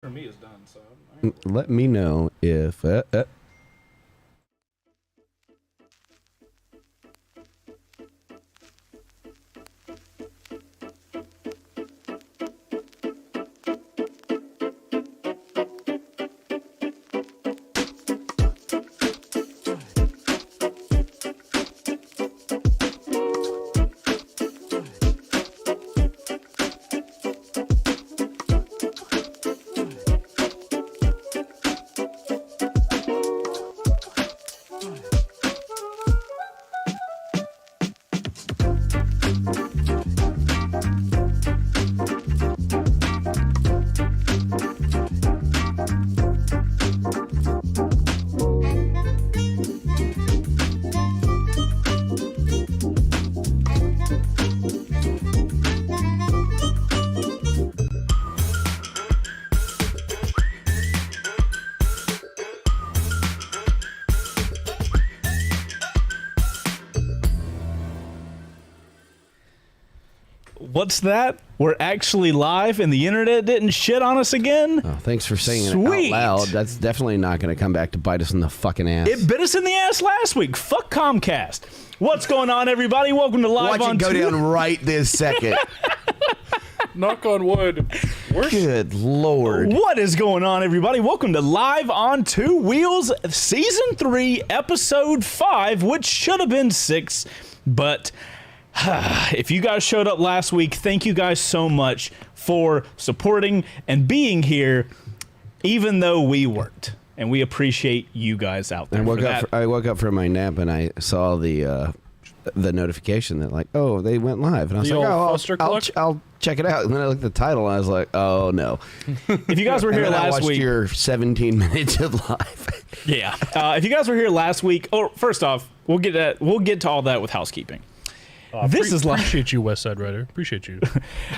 For me is done, so let me know if what's that? We're actually live and the internet didn't shit on us again? oh, thanks for saying it Sweet. out loud. That's definitely not going to come back to bite us in the fucking ass. It bit us in the ass last week. Fuck Comcast. What's going on, everybody? Welcome to Live Watch on it go Two. down right this second. Knock on wood. Good Lord. What is going on, everybody? Welcome to Live on Two Wheels, Season 3, Episode 5, which should have been 6, but if you guys showed up last week, thank you guys so much for supporting and being here, even though we weren't. And we appreciate you guys out there. I woke up from my nap and I saw the notification that, like, oh, they went live. And I was The like, old oh, Foster I'll Cluck? I'll check it out. And then I looked at the title and I was like, oh, no. If you guys were here And then I last watched week, your 17 minutes of live. yeah. If you guys were here last week, first off, we'll get to all that with housekeeping. This is live. Appreciate you, West Side Rider. Appreciate you.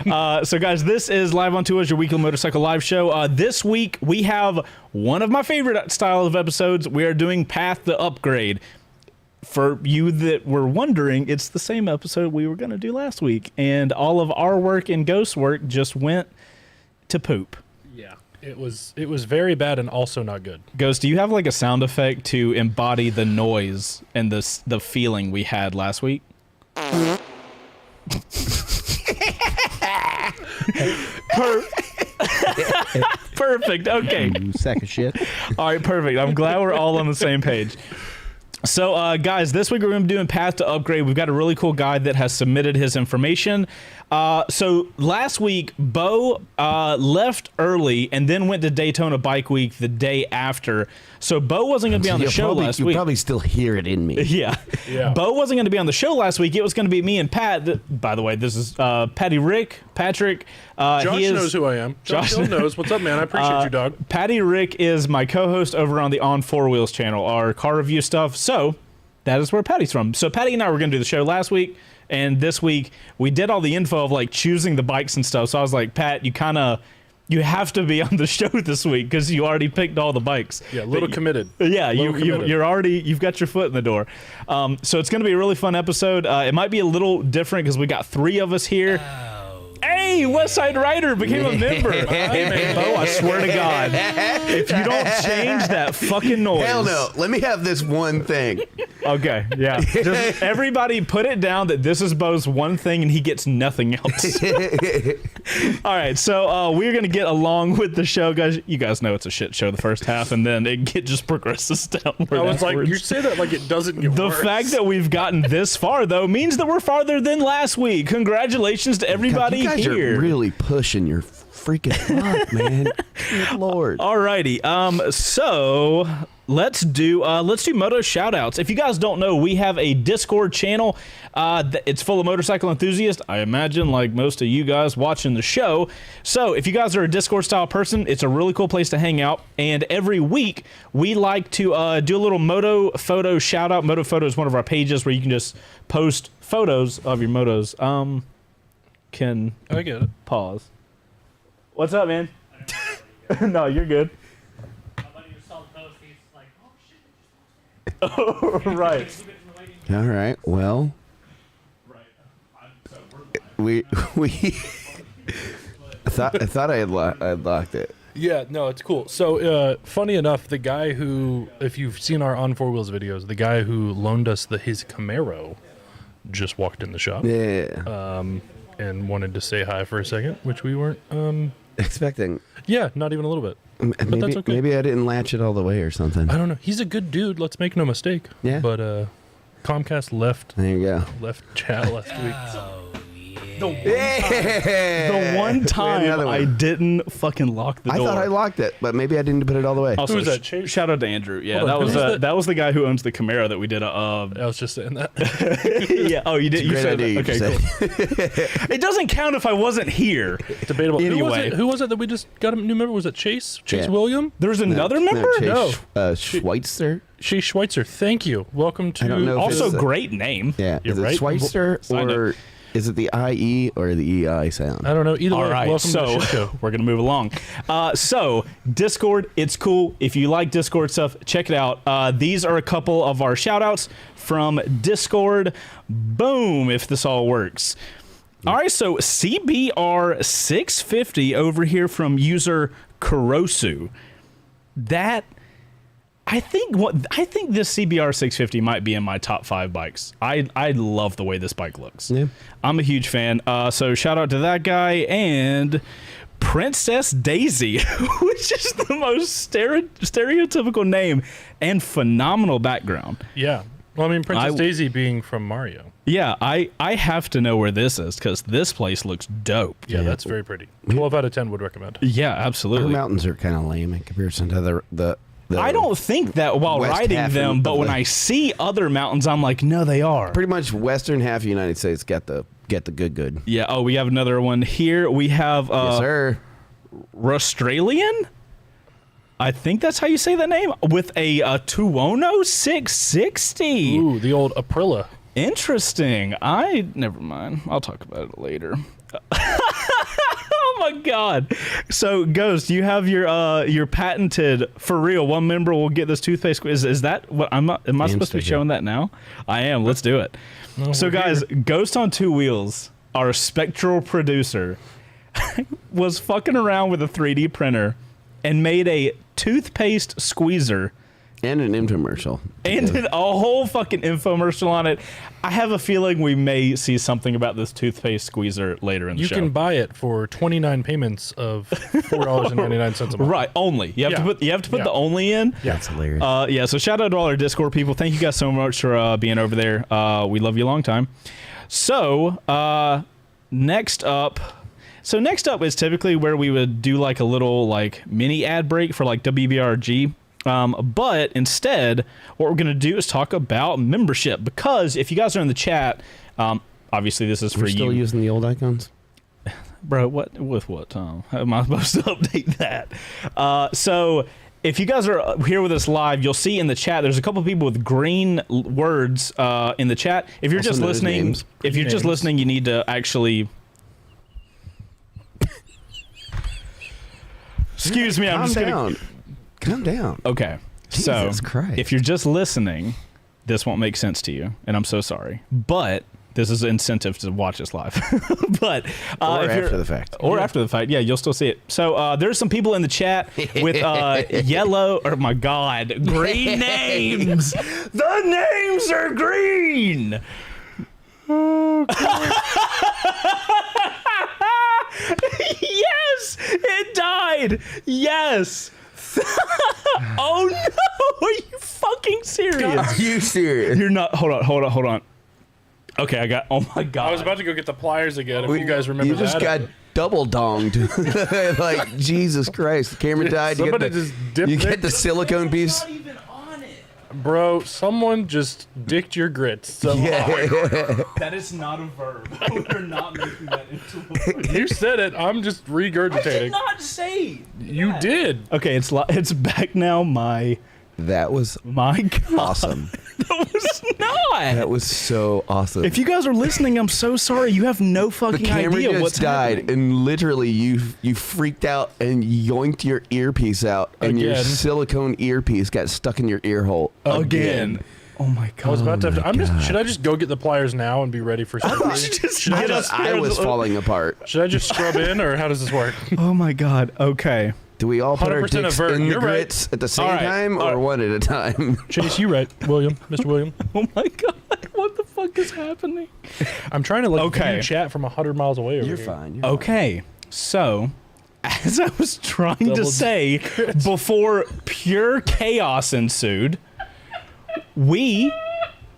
So, guys, this is Live on Tours, your weekly motorcycle live show. This week, we have one of my favorite style of episodes. We are doing Path to Upgrade. For you that were wondering, it's the same episode we were going to do last week. And all of our work and Ghost's work just went to poop. Yeah, it was very bad and also not good. Ghost, do you have like a sound effect to embody the noise and the feeling we had last week? Perfect. Okay. You sack of shit. All right. Perfect. I'm glad we're all on the same page. So, guys, this week we're going to be doing Path to Upgrade. We've got a really cool guy that has submitted his information. So last week, Beau left early and then went to Daytona Bike Week the day after. So Beau wasn't going to be on the show last week. You probably still hear it in me. Yeah. Beau wasn't going to be on the show last week. It was going to be me and Pat. By the way, this is Patrick. Josh knows who I am. Josh still knows. What's up, man? I appreciate you, dog. Patty Rick is my co-host over on the Ontwowheels channel, our car review stuff. So that is where Patty's from. So Patty and I were going to do the show last week. And this week, we did all the info of like choosing the bikes and stuff. So I was like, Pat, you have to be on the show this week because you already picked all the bikes. Yeah, a little committed. Yeah, you've got your foot in the door. So it's going to be a really fun episode. It might be a little different because we got 3 of us here. Hey, West Side Rider became a member. Hey, man, Beau, I swear to God, if you don't change that fucking noise. Hell no. Let me have this one thing. Okay, yeah. Just everybody put it down that this is Beau's one thing and he gets nothing else. All right, so we're going to get along with the show, guys. You guys know it's a shit show the first half, and then it just progresses downward. I was like, you say that like it doesn't get worse. The fact that we've gotten this far, though, means that we're farther than last week. Congratulations to everybody you guys here. Are really pushing your freaking luck, man. Good Lord. Alrighty. So let's do moto shoutouts. If you guys don't know, we have a Discord channel. It's full of motorcycle enthusiasts. I imagine, like most of you guys watching the show. So if you guys are a Discord style person, it's a really cool place to hang out. And every week we like to do a little moto photo shout out. Moto photo is one of our pages where you can just post photos of your motos. Can I get it? Pause. What's up, man? No, you're good. Oh, right. All right. Well, we I thought I had locked it. Yeah, no, it's cool. So, funny enough, the guy who, if you've seen our Ontwowheels videos, the guy who loaned us his Camaro just walked in the shop. Yeah. And wanted to say hi for a second, which we weren't Expecting. Yeah, not even a little bit. But Maybe, that's okay. maybe I didn't latch it all the way or something. I don't know. He's a good dude. Let's make no mistake. Yeah. But Comcast left There you go. chat last week. The one time another one. I didn't fucking lock the I door. thought I locked it, but maybe I didn't put it all the way. Also, Who was that, Chase? shout out to Andrew. Yeah, Hold on, that was who was that? that was the guy who owns the Camaro that we did. I was just saying that. Yeah. Oh, you did. You Great said idea. that. You Okay, said. cool. It doesn't count if I wasn't here. Debatable. Anyway. Who was it that we just got a new member? Was it Chase? Chase Yeah. William? There's another No, member. Chase, No. Schweitzer. Chase Schweitzer. Thank you. Welcome to. I don't know if Also, it's a- great name. Yeah. You're Is it right. Schweitzer Signed it. or is it the IE or the EI sound? I don't know. Either All way, right, welcome to the so shit show. we're gonna move along. So Discord, it's cool. If you like Discord stuff, check it out. These are a couple of our shout outs from Discord. Boom, if this all works. All right, so CBR 650 over here from user Kurosu. That I think this CBR 650 might be in my top 5 bikes. I love the way this bike looks. Yeah. I'm a huge fan. So shout out to that guy and Princess Daisy, which is the most stereotypical name and phenomenal background. Yeah. Well, I mean, Princess Daisy being from Mario. Yeah, I have to know where this is because this place looks dope. Yeah, that's very pretty. 12 out of 10 would recommend. Yeah, Our absolutely. mountains are kind of lame in comparison to the I don't think that while west riding half them, of but when the- I see other mountains, I'm like, no, they are. pretty much western half of the United States get the good. Yeah. Oh, we have another one here. We have Yes, sir. Australian. I think that's how you say that name with a Tuono 660. Ooh, the old Aprilia. Interesting. Never mind. I'll talk about it later. Oh my god. So Ghost, you have your patented for real one member will get this toothpaste. Is that what am I supposed to be showing that now? I am. Let's do it. No, So we're guys, here. Ghost on Two Wheels, our spectral producer, was fucking around with a 3D printer and made a toothpaste squeezer And an infomercial. and did a whole fucking infomercial on it. I have a feeling we may see something about this toothpaste squeezer later in the You show. can buy it for 29 payments of $4.99 a month. Right, only. You have to put Yeah. the only in. Yeah. That's hilarious. Yeah, so shout out to all our Discord people. Thank you guys so much for being over there. We love you a long time. So, next up is typically where we would do like a little like mini ad break for like WBRG. But instead, what we're going to do is talk about membership because if you guys are in the chat, obviously this is for We're still you. using the old icons? Bro, what with what, Tom? How am I supposed to update that? So if you guys are here with us live, you'll see in the chat there's a couple people with green words in the chat. If you're Also just known as listening, names. if you're just Names. listening, you need to actually. Excuse me, I'm Calm just gonna. down. Calm down. Okay, Jesus so Christ. if you're just listening, this won't make sense to you, and I'm so sorry. But this is an incentive to watch us live. But Or if you're- after the fact. or after the fact, yeah, you'll still see it. So there's some people in the chat with yellow, or my God, green names. The names are green. Yes, it died. Yes. Oh no! Are you fucking serious? Are you serious? You're not. Hold on. Okay, I got. Oh my God. I was about to go get the pliers again. If you guys remember You just that. got double donged. Like, Jesus Christ. The camera died. You Somebody get the, just dipped you their- get the silicone piece. even on it. Bro, someone just dicked your grits. So That is not a verb. We're not making that into a verb. you said it. I'm just I regurgitating. did not say. You did. Okay, it's back now. My That was God. awesome. That was not. That was so awesome. If you guys are listening, I'm so sorry. You have no the fucking camera idea just what's died, happening. and literally you freaked out and yoinked your earpiece out, and your Again. silicone earpiece got stuck in your ear hole Again. Oh my God. I was about to. my I'm just. God. Should I just go get the pliers now and be ready for surgery? Should I I, just? I was falling apart. Should I just scrub in, or how does this work? Oh my God. Okay. Do we all put our 100% dicks avert. in the You're right. grits at the same All right. time or one at a time? Chase, you right, William, Mr. William. Oh my god, what the fuck is happening? I'm trying to Okay. view chat from 100 miles away. Over You're here. fine. You're Okay, so as I was trying to Double say before pure chaos ensued, we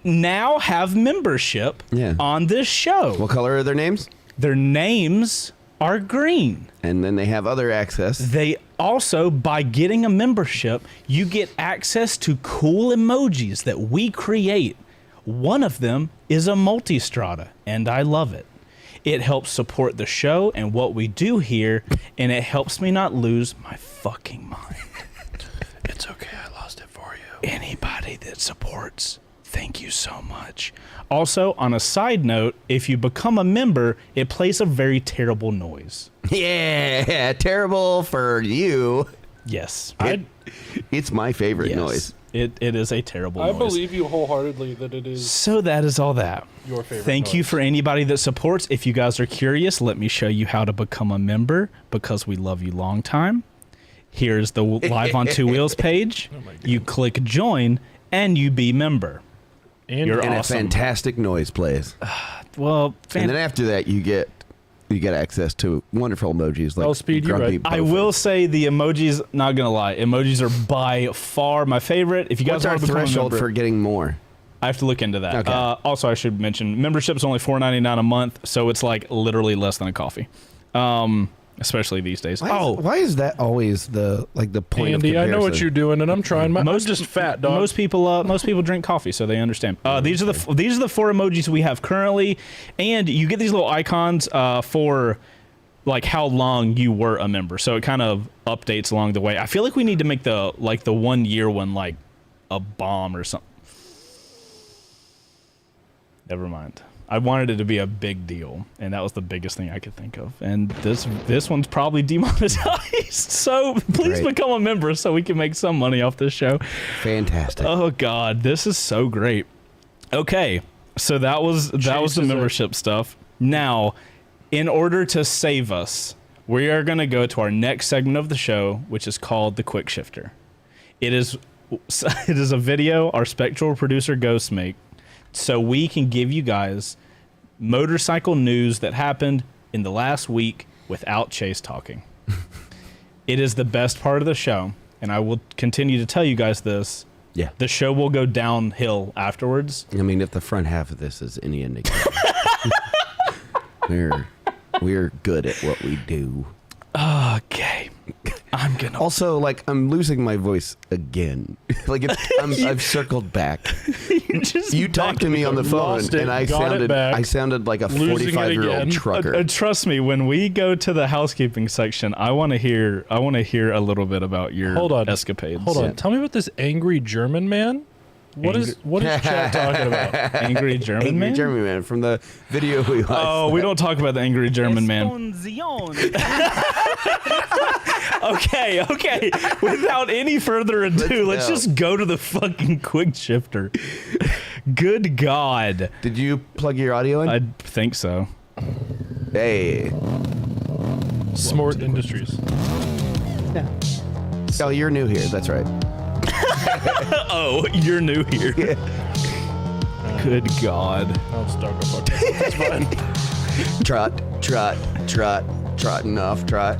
now have membership Yeah. on this show. fine. What color are their names? Their names are green. And then they have other access. They also, by getting a membership, you get access to cool emojis that we create. One of them is a multistrata, and I love it. It helps support the show and what we do here, and it helps me not lose my fucking mind. It's okay, I lost it for you. Anybody that supports, thank you so much. Also, on a side note, if you become a member, it plays a very terrible noise. Yeah, terrible for you. Yes. It's my favorite Yes. noise. It is a terrible I noise. believe you wholeheartedly that it is So that is all that. your favorite. Thank you noise. for anybody that supports. If you guys are curious, let me show you how to become a member because we love you long time. Here's the Live on Two Wheels page. You click join and you be member. And You're And awesome. a fantastic noise plays. Well, And then after that, you get access to wonderful emojis like Oh, Speed, you're grumpy right. I Beaufort. will say the emojis, not going to lie, emojis are by far my favorite. If you guys What's our want to become a threshold member, for getting more? I have to look into that. Okay. Also, I should mention membership's only $4.99 a month, so it's like literally less than a coffee. Especially these days. Why is that always the point Andy, of I know what comparison? you're doing, and I'm trying. I'm Most- just fat, dog. Most people drink coffee, so they understand. These are the four emojis we have currently, and you get these little icons for like how long you were a member. So it kind of updates along the way. I feel like we need to make the 1 year one like a bomb or something. Never mind. I wanted it to be a big deal, and that was the biggest thing I could think of. And this one's probably demonetized. So please Great. become a member so we can make some money off this show. Fantastic. Oh God, this is so great. Okay, so that was the Chase is membership stuff. Now, in order to save us, we are going to go to our next segment of the show, which is called the Quick Shifter. It is a video our spectral producer Ghost make, so we can give you guys motorcycle news that happened in the last week without Chase talking. It is the best part of the show, and I will continue to tell you guys this. Yeah. The show will go downhill afterwards. I mean, if the front half of this is any indicator, we're good at what we do. Okay. I'm gonna. Also, like, I'm losing my voice again. Like, I've circled back. You talked to me on the phone, Lost it, and I got it back. sounded like a Losing it 45-year-old again. trucker. Trust me, when we go to the housekeeping section, I want to hear a little bit about your escapades. Hold on. Tell me about this angry German man. What is chat talking about? Angry German Angry man? German man from the video we watched. Oh, we don't talk about the angry German man. Okay. Without any further ado, let's go. just go to the fucking quick shifter. Good God. Did you plug your audio in? I think so. Hey. Smart Industries. Oh, you're new here. That's right. Oh, you're new here. Good God. I'll just talk about That's fine. Trotting off, trot.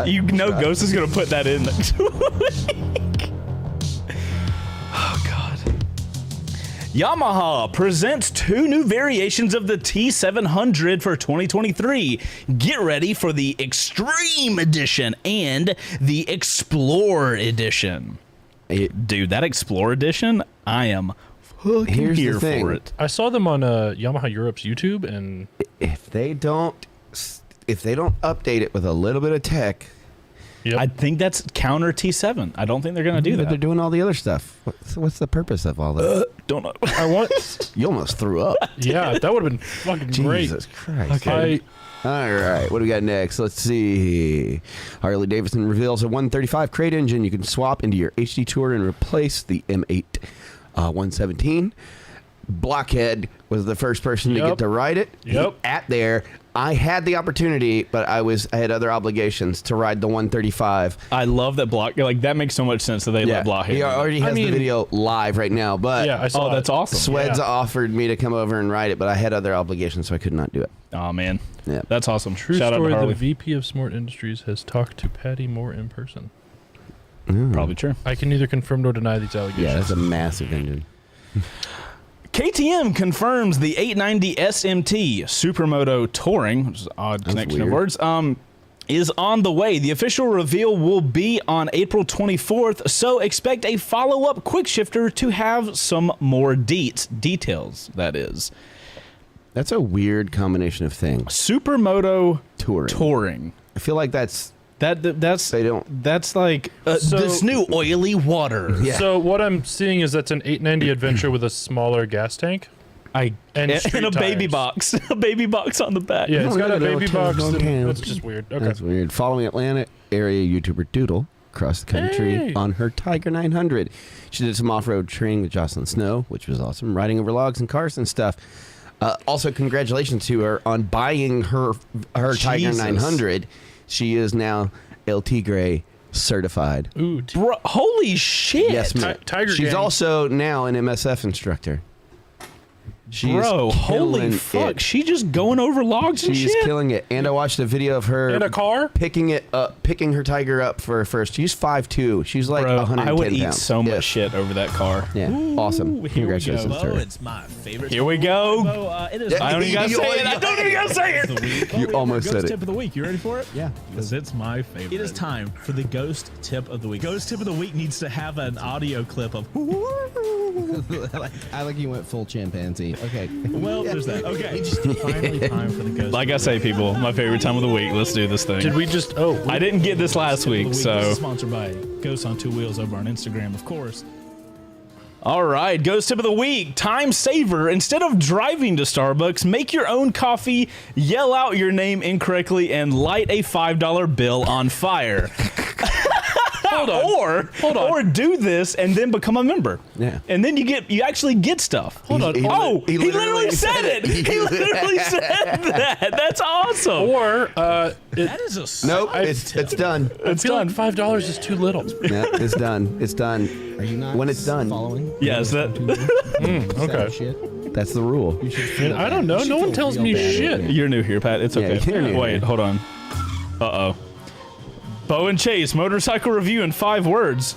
You know Ghost is going to put that in next week. Oh, God. Yamaha presents 2 new variations of the T700 for 2023. Get ready for the Extreme Edition and the Explorer Edition. Dude, that Explorer Edition, I am fucking Here's the here thing. for it. I saw them on Yamaha Europe's YouTube, and If they don't update it with a little bit of tech, yep. I think that's counter T7. I don't think they're going to do but they're that. doing all the other stuff. What's the purpose of all that? Don't know. I want. You almost threw up. Yeah, that would have been fucking great. Jesus Christ. Okay. All right, what do we got next? Let's see. Harley Davidson reveals a 135 crate engine you can swap into your HD Tour and replace the M8 117. Blockhead was the first person to Yep. get to ride it. Yep. At there, I had the opportunity, but I had other obligations to ride the 135. I love that Block. Like that makes so much sense that they let Block hit. He already has the video live right now, but Yeah, I saw Oh, that's it. awesome. Sweds offered me to come over and ride it, but I had other obligations, so I could not do it. Oh man, Yeah. that's awesome. True Shout story, out to the Harley. VP of Smart Industries has talked to Patty Moore in person. Probably true. I can neither confirm nor deny these allegations. Yeah, that's a massive engine. KTM confirms the 890 SMT Supermoto Touring, which is an odd connection of weird. words, is on the way. The official reveal will be on April 24th, so expect a follow-up quick shifter to have some more details, that is. That's a weird combination of things. Supermoto Touring. I feel like that's they don't. That's like this new oily water. Yeah. So what I'm seeing is that's an 890 Adventure with a smaller gas tank. And a baby tires. box. A baby box on the back. Yeah, it's got a baby box. Okay. That's just weird. Okay. That's weird. Following Atlanta area YouTuber Doodle across the country on her Tiger 900. She did some off-road training with Jocelyn Snow, which was awesome, riding over logs and cars and stuff. Also, congratulations to her on buying her Tiger 900. She is now El Tigre certified. Ooh, Bro, holy shit. Yes, ma'am. Tiger She's Gang. also now an MSF instructor. She Bro, is holy killing fuck. it. She just going over logs and She's shit. killing it. And I watched a video of her In a car? picking her Tiger up for her first. She's 5'2". She's like Bro, 110 I would eat pounds. so much Yeah. shit over that car. Yeah, awesome. here we Congratulations go. to Beau, her. it's my favorite. Here we go. Beau, it is I don't even gotta You say always it. I got don't even gotta say it. the week. You almost said Ghost it. tip of the week. You ready for it? Yeah. Because it's my favorite. It is time for the ghost tip of the week. Ghost tip of the week needs to have an audio clip of. I like you went full chimpanzee. Okay. Well, there's that. Okay. It's finally time for the ghost. Like I say, people, my favorite time of the week. Let's do this thing. Did we just? I didn't get this last week, This so. is sponsored by Ghost on Two Wheels over on Instagram, of course. All right, ghost tip of the week. Time saver. Instead of driving to Starbucks, make your own coffee, yell out your name incorrectly, and light a $5 bill on fire. Hold on. Or do this and then become a member. Yeah. And then you actually get stuff. Hold on. He Literally said it. He literally said that. That's awesome. Or That is a Nope, solid it's tip. done. I feel like $5 is too little. Yeah, it's done. It's done. Are you not When it's done. following? Yes, that. Okay. Shit. That's the rule. You should feel I don't bad. know. You should No one feel tells real me bad. shit. You're new here, Pat. It's Yeah, okay. you're new Wait, here. hold on. Uh-oh. Beau and Chase, motorcycle review in 5 words.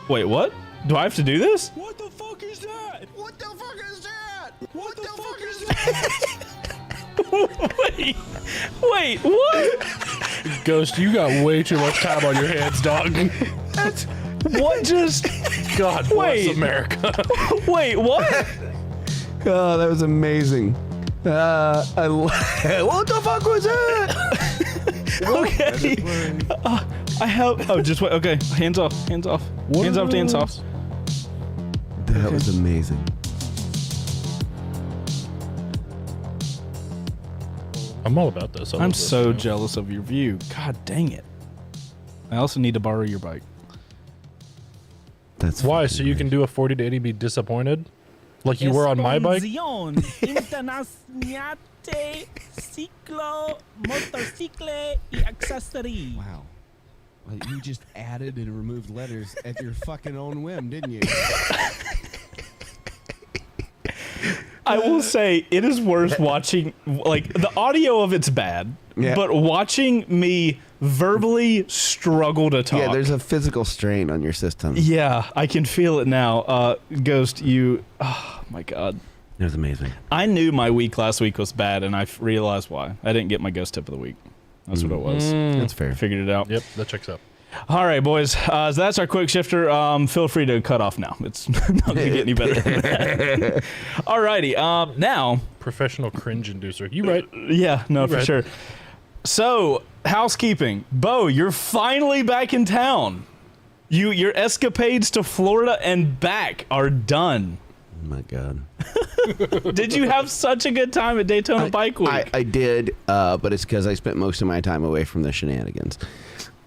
Wait, what? Do I have to do this? What the fuck is that? What the fuck is that? What the fuck is that? Wait, what? Ghost, you got way too much time on your hands, dog. What just... God Wait. bless America. Wait, what? Oh, that was amazing. What the fuck was that? Okay. I have... Oh, just wait. Okay, hands off. Hands off. Hands off, dance off. That was amazing. I'm all about this. I I'm love this. so jealous of your view. God dang it. I also need to borrow your bike. That's Why? fucking So you can do a 40 to 80 and be disappointed? Like you were on my bike? Internazionale Ciclo Motorcycle y Accessory. Wow. Well, you just added and removed letters at your fucking own whim, didn't you? I will say it is worth watching. Like the audio of it's bad, Yeah. but watching me verbally struggle to talk. Yeah, there's a physical strain on your system. Yeah, I can feel it now. Ghost, you. Oh my god. It was amazing. I knew my week last week was bad, and I realized why. I didn't get my ghost tip of the week. That's what it was. That's I fair. figured it out. Yep, that checks out. All right, boys. So that's our quick shifter. Feel free to cut off now. It's not going to get any better than that. All righty. Now, Professional cringe inducer. You right. yeah, no, for Right. sure. So, housekeeping. Beau, you're finally back in town. Your escapades to Florida and back are done. Oh my god. Did you have such a good time at Daytona Bike Week? I did, but it's because I spent most of my time away from the shenanigans.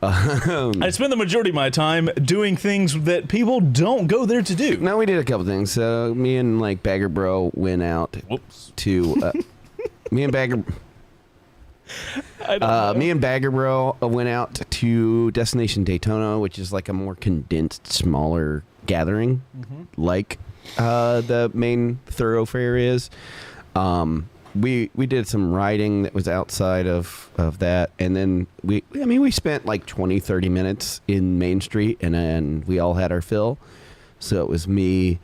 I spent the majority of my time doing things that people don't go there to do. No, we did a couple things. So me and like Bagger Bro went out Whoops. to me and Bagger. Me and Bagger Bro went out to Destination Daytona, which is like a more condensed, smaller gathering, like the main thoroughfare is. We did some riding that was outside of that, and then we spent like 20-30 minutes in Main Street, and then we all had our fill. So it was me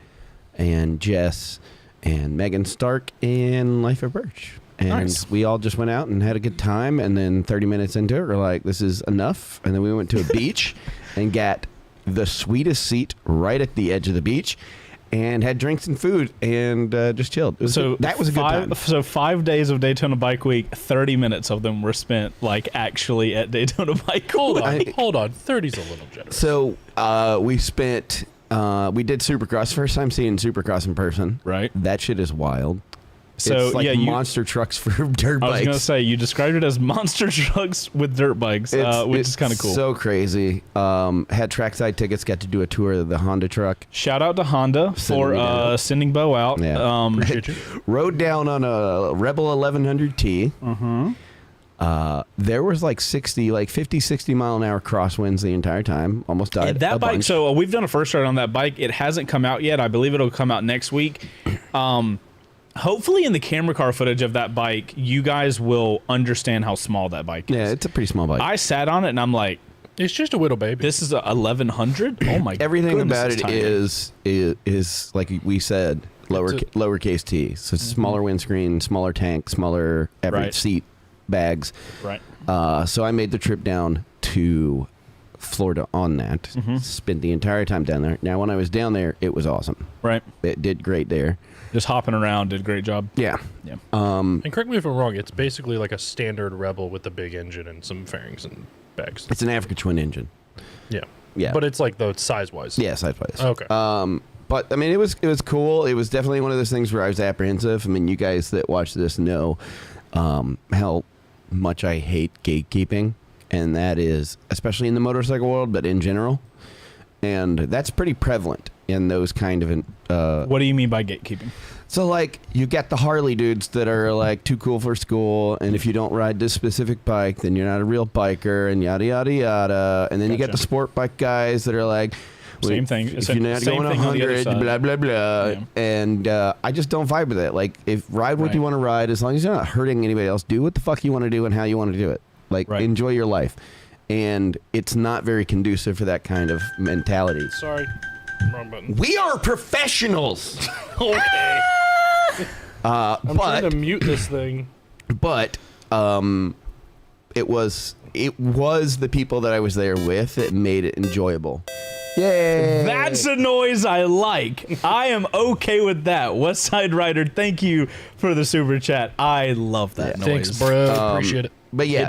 and Jess and Megan Stark and Life of Birch. And Nice. we all just went out and had a good time, and then 30 minutes into it, we're like, this is enough. And then we went to a beach and got the sweetest seat right at the edge of the beach and had drinks and food and just chilled. That was a good time. So 5 days of Daytona Bike Week, 30 minutes of them were spent like actually at Daytona Bike Week. Hold on. 30's a little generous. So we did Supercross. First time seeing Supercross in person. Right. That shit is wild. So it's like yeah, monster trucks for dirt bikes. I was gonna say you described it as monster trucks with dirt bikes, which is kind of cool. So crazy. Had trackside tickets. Got to do a tour of the Honda truck. Shout out to Honda for sending Beau out. Yeah. Appreciate you. Rode down on a Rebel 1100T. There was like 50, 60 mile an hour crosswinds the entire time. Almost died. And that a bike. bunch. So we've done a first ride on that bike. It hasn't come out yet. I believe it'll come out next week. Hopefully, in the camera car footage of that bike, you guys will understand how small that bike is. Yeah, it's a pretty small bike. I sat on it and I'm like, It's just a little baby. this is a 1100. Oh my! Everything goodness, about it's it tiny. is like we said, lowercase t. So it's smaller windscreen, smaller tank, smaller every Right. seat bags. right. So I made the trip down to Florida on that. Spent the entire time down there. Now, when I was down there, it was awesome. Right. It did great there. Just hopping around, did a great job. Yeah. Yeah. And correct me if I'm wrong, it's basically like a standard Rebel with a big engine and some fairings and bags. It's an Africa Twin engine. Yeah. Yeah. But it's like, though, size-wise. Yeah, sideways. Okay. But I mean, it was cool. It was definitely one of those things where I was apprehensive. I mean, you guys that watch this know how much I hate gatekeeping, and that is especially in the motorcycle world, but in general. And that's pretty prevalent in those kind of. What do you mean by gatekeeping? So, like, you get the Harley dudes that are, like, too cool for school, and if you don't ride this specific bike, then you're not a real biker, and yada, yada, yada. And then you get Gotcha. the sport bike guys that are like, Same thing. If Same- you're not same going thing on the other 100, side. blah, blah, blah. Yeah. And I just don't vibe with it. Like, if ride what you Right. want to ride, as long as you're not hurting anybody else, do what the fuck you want to do and how you want to do it. Like, Right. enjoy your life. And it's not very conducive for that kind of mentality. Sorry. Wrong button. We are professionals! Okay. I'm trying to But mute this thing. it was the people that I was there with that made it enjoyable. Yay! That's a noise I like. I am okay with that. West Side Rider, thank you for the super chat. I love that noise. Thanks, bro. Appreciate it. But yeah,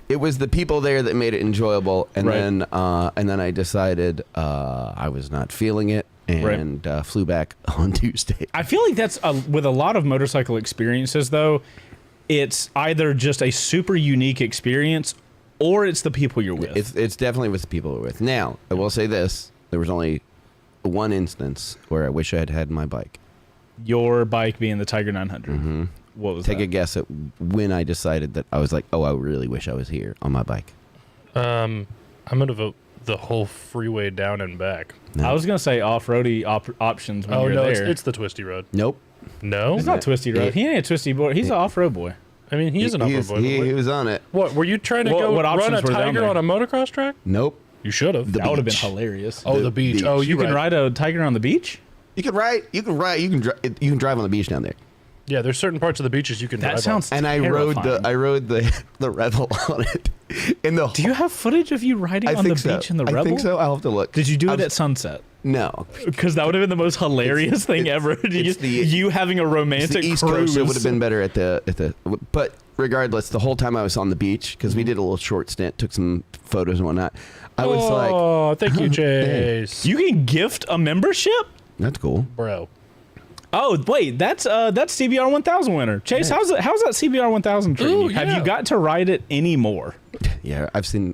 it was the people there that made it enjoyable, and Right. then I decided I was not feeling it, and flew back on Tuesday. I feel like that's with a lot of motorcycle experiences, though. It's either just a super unique experience, or it's the people you're with. It's definitely with the people we're with. Now, I will say this: there was only one instance where I wish I had had my bike. Your bike being the Tiger 900. Mm-hmm. What was Take that? a guess at when I decided that I was like, oh, I really wish I was here on my bike. I'm going to vote the whole freeway down and back. I was gonna say off-roady options when Oh, you're no, there. it's the twisty road. Nope. No? It's not twisty road. He ain't a twisty boy. He's an off-road boy. I mean, he is an upper boy. He was on it. What, were you trying to What- go what run a options were down Tiger there? on a motocross track? Nope. You should have. The That would have been beach. hilarious. Oh, the the beach. beach. Oh, You can ride a Tiger on the beach? You can drive on the beach down there. Yeah, there's certain parts of the beaches you can That drive sounds And I terrifying. rode the Rebel on it. In the Do you have footage of you riding I on the think so. beach in the Rebel? I think so. I'll have to look. Did you do I it was- at sunset? No. Because that would have been the most hilarious thing ever. You having a It's romantic the East cruise. Coast. It would have been better at the. But regardless, the whole time I was on the beach, because we did a little short stint, took some photos and whatnot. I was like, oh, thank you, Chase. You can gift a membership? that's cool. Bro. Oh wait, that's CBR 1000 winner. Chase, how's that CBR 1000 treating you? Ooh, Have yeah. you got to ride it anymore? Yeah, I've seen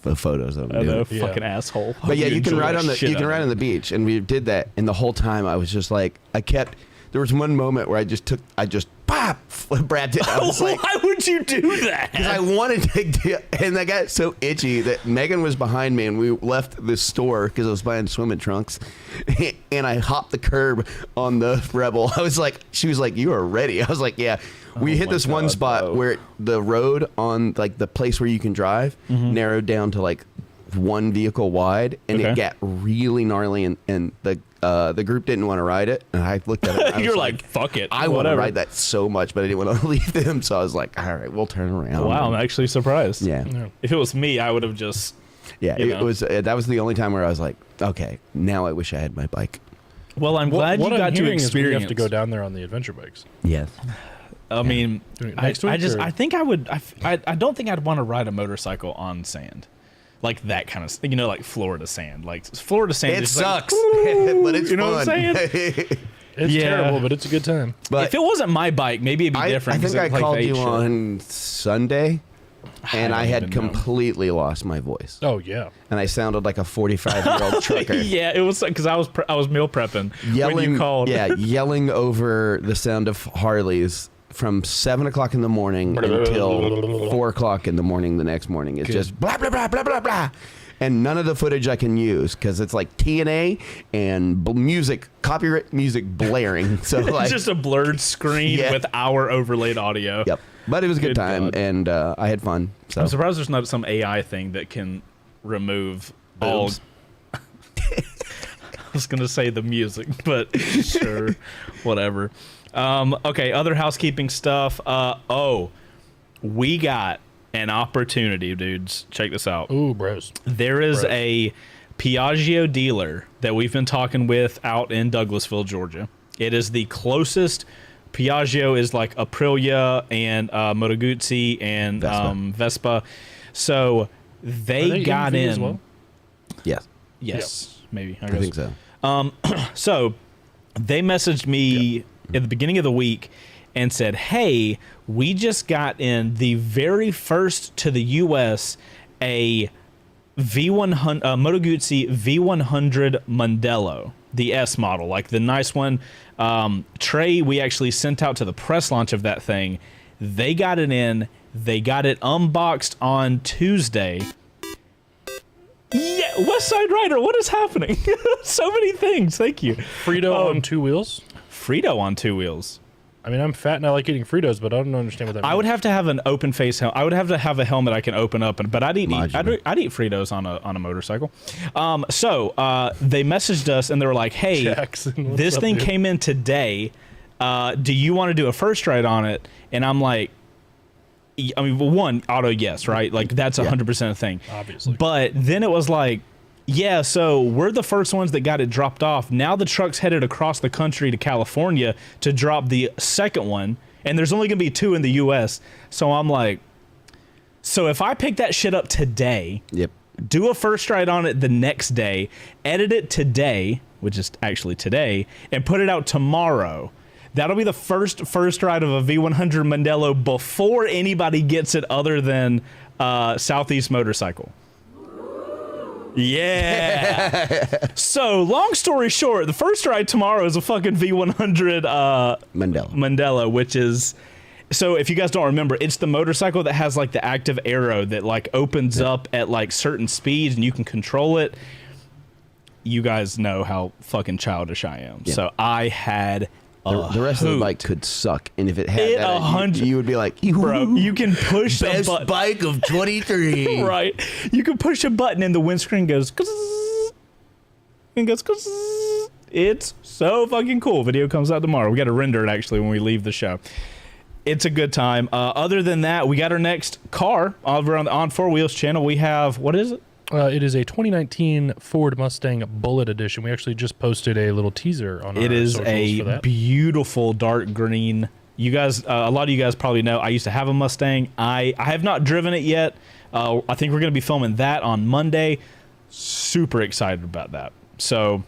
the photos of I them. know, doing it. Yeah. fucking asshole. But yeah, you can enjoy ride the on the shit out of the beach, and we did that. And the whole time I was just like, there was one moment where I just blah. Brad did. I was like, Why would you do that? because I wanted to, and I got so itchy that Megan was behind me, and we left the store because I was buying swimming trunks, and I hopped the curb on the Rebel. I was like, she was like, you are ready. I was like, yeah. We hit this one spot where the road on like the place where you can drive narrowed down to like one vehicle wide, and it got really gnarly, and the group didn't want to ride it, and I looked at it. And I You're was like, fuck it. I want to ride that so much, but I didn't want to leave them, so I was like, all right, we'll turn around. Wow, I'm actually surprised. Yeah. If it was me, I would have just. Yeah, You it know. was. That was the only time where I was like, okay, now I wish I had my bike. Well, I'm glad you what got I'm to hearing is we experience. have to go down there on the adventure bikes. Yes. I mean, Next I week, just, or- I think I would. I don't think I'd want to ride a motorcycle on sand, like that kind of, like Florida sand. Like Florida sand. It is sucks, like, but it's you know fun. what I'm saying? It's Yeah. terrible, but it's a good time. But if it wasn't my bike, maybe it'd be different. I think 'cause I it's like called they you ate shit. on Sunday, and I don't had even know. completely lost my voice, Oh yeah. and I sounded like a 45-year-old trucker. Yeah, it was because I was meal prepping Yelling, when you called. yeah, yelling over the sound of Harleys from 7 o'clock in the morning until 4 o'clock in the morning the next morning. It's just blah blah blah blah blah blah, and none of the footage I can use because it's like TNA and music, copyright music blaring. So like, It's just a blurred screen Yeah. with our overlaid audio. yep. But it was a good Good time, God. and I had fun. So I'm surprised there's not some AI thing that can remove all. Boobs. I was gonna say the music, but sure, whatever. Okay, other housekeeping stuff. We got an opportunity, dudes. Check this out. Ooh, bros. There is Right. a Piaggio dealer that we've been talking with out in Douglasville, Georgia. It is the closest. Piaggio is like Aprilia and Moto Guzzi and Vespa. So Are they got EV in. as well? yes, Yes, maybe. I think so. So they messaged me at the beginning of the week and said, hey, we just got in the very first to the U.S. a V100 Moto Guzzi V100 Mondello, the S model, like the nice one. Trey, we actually sent out to the press launch of that thing. They got it in. They got it unboxed on Tuesday. Yeah, West Side Rider, what is happening? So many things. Thank you. Frito on 2 wheels. Frito on 2 wheels. I mean, I'm fat and I like eating Fritos, but I don't understand what that means. I would have to have an open face helmet. I would have to have a helmet I can open up, but I'd eat Fritos on a motorcycle. So they messaged us and they were like, "Hey, Jackson, what's this up, thing dude? came in today. Do you want to do a first ride on it?" And I'm like, I mean, one, auto yes, right? Like that's 100% a thing. Obviously. But then it was like, yeah, so we're the first ones that got it dropped off. Now the truck's headed across the country to California to drop the second one, and there's only going to be 2 in the U.S. So I'm like, so if I pick that shit up today, Yep. do a first ride on it the next day, edit it today, which is actually today, and put it out tomorrow, that'll be the first ride of a V100 Mondello before anybody gets it other than Southeast Motorcycle. Yeah. So, long story short, the first ride tomorrow is a fucking V100 Mondello, which is... So, if you guys don't remember, it's the motorcycle that has, like, the active arrow that, like, opens up at, like, certain speeds and you can control it. You guys know how fucking childish I am. Yeah. So, I had... The rest of the bike could suck, and if it had It that, 100 you would be like, Bro, you can push the best button. bike of 23. Right. You can push a button and the windscreen goes and goes. It's so fucking cool. Video comes out tomorrow. We got to render it actually when we leave the show. It's a good time. Other than that, we got our next car over on the Ontwowheels channel. We have, what is it? It is a 2019 Ford Mustang Bullet Edition. We actually just posted a little teaser on our It is socials for a that. beautiful dark green. You guys, a lot of you guys probably know I used to have a Mustang. I have not driven it yet. I think we're going to be filming that on Monday. Super excited about that. So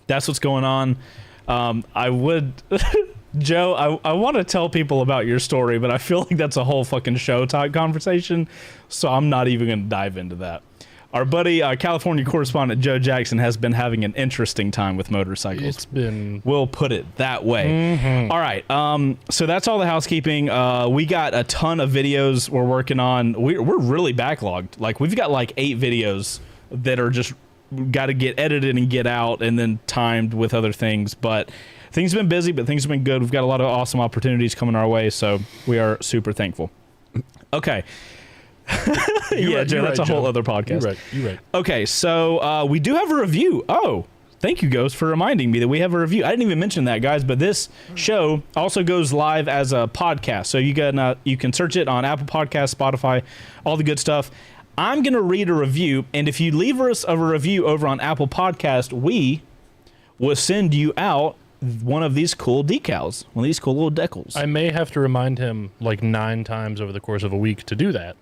that's what's going on. I would, Joe, I want to tell people about your story, but I feel like that's a whole fucking show type conversation. So I'm not even going to dive into that. Our buddy, California correspondent Joe Jackson has been having an interesting time with motorcycles. It's been... We'll put it that way. All right. So that's all the housekeeping. We got a ton of videos we're working on. We're really backlogged. Like, we've got like 8 videos that are just got to get edited and get out and then timed with other things. But things have been busy, but things have been good. We've got a lot of awesome opportunities coming our way. So we are super thankful. Okay. Yeah, Joe, that's a whole other podcast. You're right. Okay, so we do have a review. Oh, thank you, Ghost, for reminding me that we have a review. I didn't even mention that, guys, but this show also goes live as a podcast. So you can search it on Apple Podcasts, Spotify, all the good stuff. I'm going to read a review, and if you leave us a review over on Apple Podcast, we will send you out one of these cool decals, one of these cool little decals. I may have to remind him like 9 times over the course of a week to do that.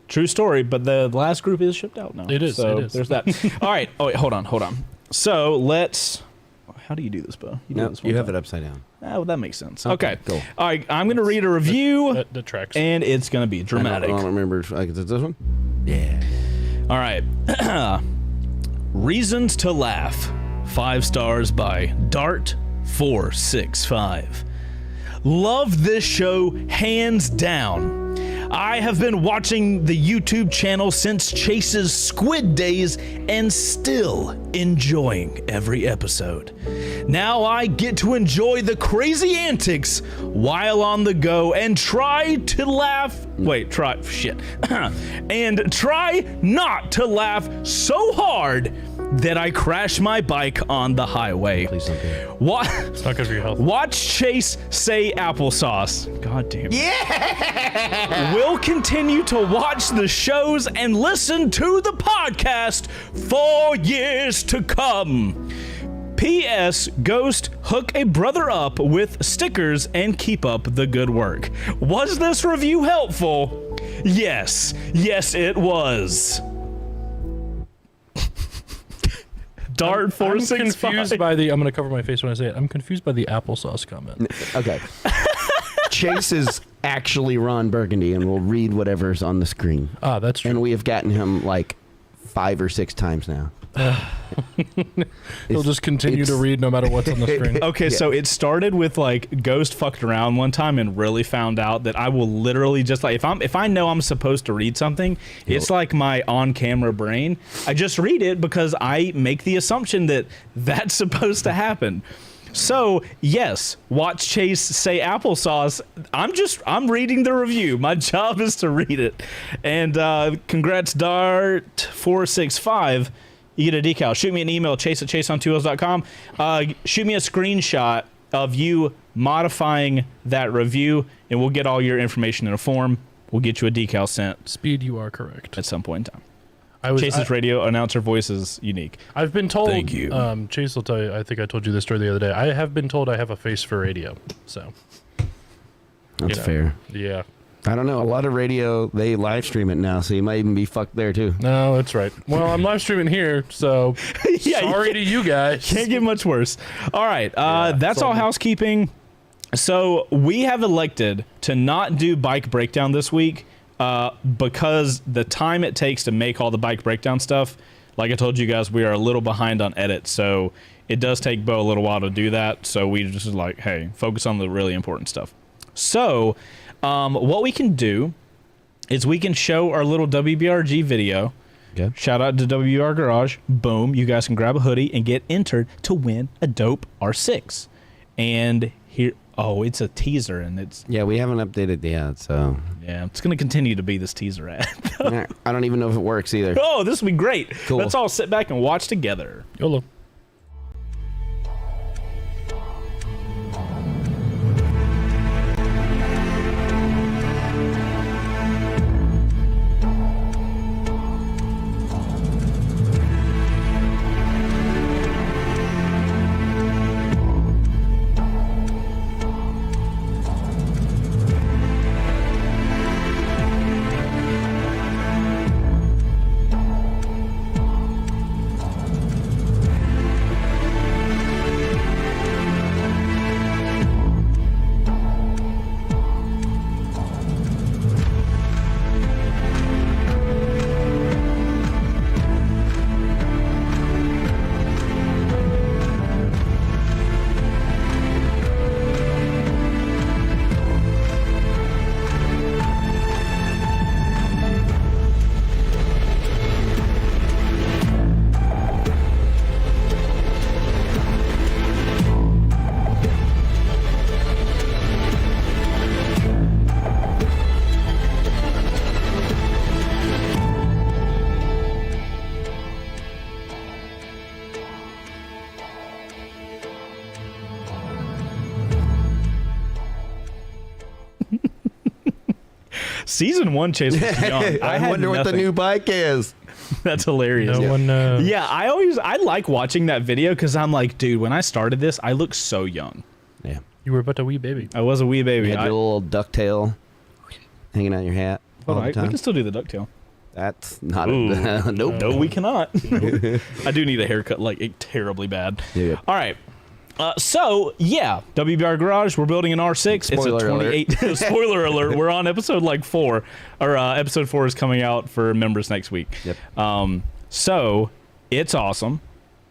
True story, but the last group is shipped out now. It is. So it is. There's that. All right. Oh, wait, hold on. So let's... How do you do this, Beau? You have it upside down. Well, that makes sense. Okay. Cool. All right, I'm going to read a review, That tracks. and it's going to be dramatic. I don't remember. Like, is it this one? Yeah. All right. Reasons to Laugh. 5 stars by Dart465. Love this show, hands down. I have been watching the YouTube channel since Chase's Squid Days and still enjoying every episode. Now I get to enjoy the crazy antics while on the go and try not to laugh so hard that I crash my bike on the highway. Please don't do it. It's not good for your health. Watch Chase say applesauce. God damn it. Yeah! We'll continue to watch the shows and listen to the podcast for years to come. P.S. Ghost, hook a brother up with stickers and keep up the good work. Was this review helpful? Yes. Yes, it was. Dart465. I'm confused by the... I'm going to cover my face when I say it. I'm confused by the applesauce comment. Okay. Chase is actually Ron Burgundy, and we'll read whatever's on the screen. Ah, that's true. And we have gotten him like 5 or 6 times now. He'll just continue to read no matter what's on the screen. Okay, so it started with like Ghost fucked around one time and really found out that I will literally just like if I know I'm supposed to read something, it's like my on-camera brain. I just read it because I make the assumption that that's supposed to happen. So, yes, watch Chase say applesauce. I'm reading the review. My job is to read it. And congrats, Dart465. You get a decal. Shoot me an email, chase@chaseontwowheels.com. Shoot me a screenshot of you modifying that review, and we'll get all your information in a form. We'll get you a decal sent Speed, you are correct. at some point in time. Chase's radio announcer voice is unique. I've been told. Thank you. Chase will tell you. I think I told you this story the other day. I have been told I have a face for radio. So That's fair. yeah. I don't know. A lot of radio, they live stream it now, so you might even be fucked there, too. No, that's right. Well, I'm live streaming here, so Yeah, sorry to you guys. Can't get much worse. All right, that's all housekeeping. So we have elected to not do bike breakdown this week because the time it takes to make all the bike breakdown stuff, like I told you guys, we are a little behind on edits, so it does take Beau a little while to do that. So we just like, hey, focus on the really important stuff. So what we can do is we can show our little WBRG video. Okay. Shout out to WBR Garage. Boom. You guys can grab a hoodie and get entered to win a dope R6. And here, it's a teaser, and it's... Yeah, we haven't updated the ad, so... Yeah, it's going to continue to be this teaser ad. I don't even know if it works either. Oh, this will be great. Cool. Let's all sit back and watch together. YOLO. Season 1 Chase was young. I had wonder what the nothing. new bike is. That's hilarious. No one knows. Yeah, I like watching that video because I'm like, dude, when I started this, I looked so young. Yeah. You were but a wee baby. I was a wee You baby. had your little ducktail hanging out your hat all the We time. can still do the ducktail. That's not Ooh. nope. No, we cannot. I do need a haircut, like terribly bad. Yeah. All right. So yeah, WBR Garage. We're building an R6. Spoiler it's a 28. Spoiler alert. We're on episode 4, or episode 4 is coming out for members next week. Yep. So it's awesome.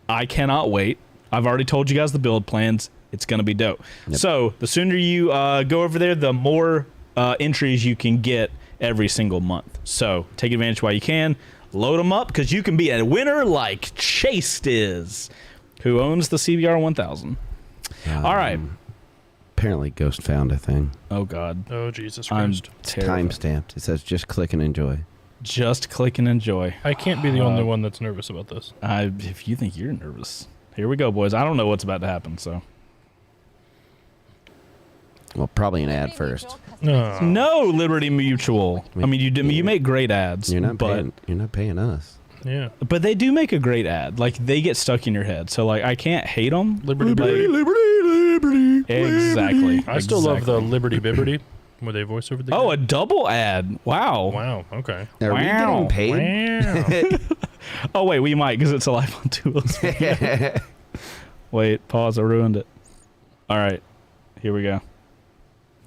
I cannot wait. I've already told you guys the build plans. It's gonna be dope. Yep. So the sooner you go over there, the more entries you can get every single month. So take advantage while you can. Load them up because you can be a winner like Chase is, who owns the CBR 1000. All right. Apparently, Ghost found a thing. Oh God. Oh, Jesus I'm Christ. terrified. Time stamped. It says just click and enjoy. Just click and enjoy. I can't be the only one that's nervous about this. If you think you're nervous, here we go, boys. I don't know what's about to happen. So Well, probably an ad first. No. no, Liberty Mutual. I mean, you make great ads. You're not but paying. You're not paying us. Yeah. but they do make a great ad. Like they get stuck in your head. So like I can't hate them. Liberty Liberty. Exactly. I still love the Exactly. Liberty Bibberty, where they voice over the Oh, a game. double ad. Wow. Wow. Okay. Are we Wow. getting paid? Wow. Oh wait, we might because it's a live on Tools. Wait, pause. I ruined it. All right, here we go.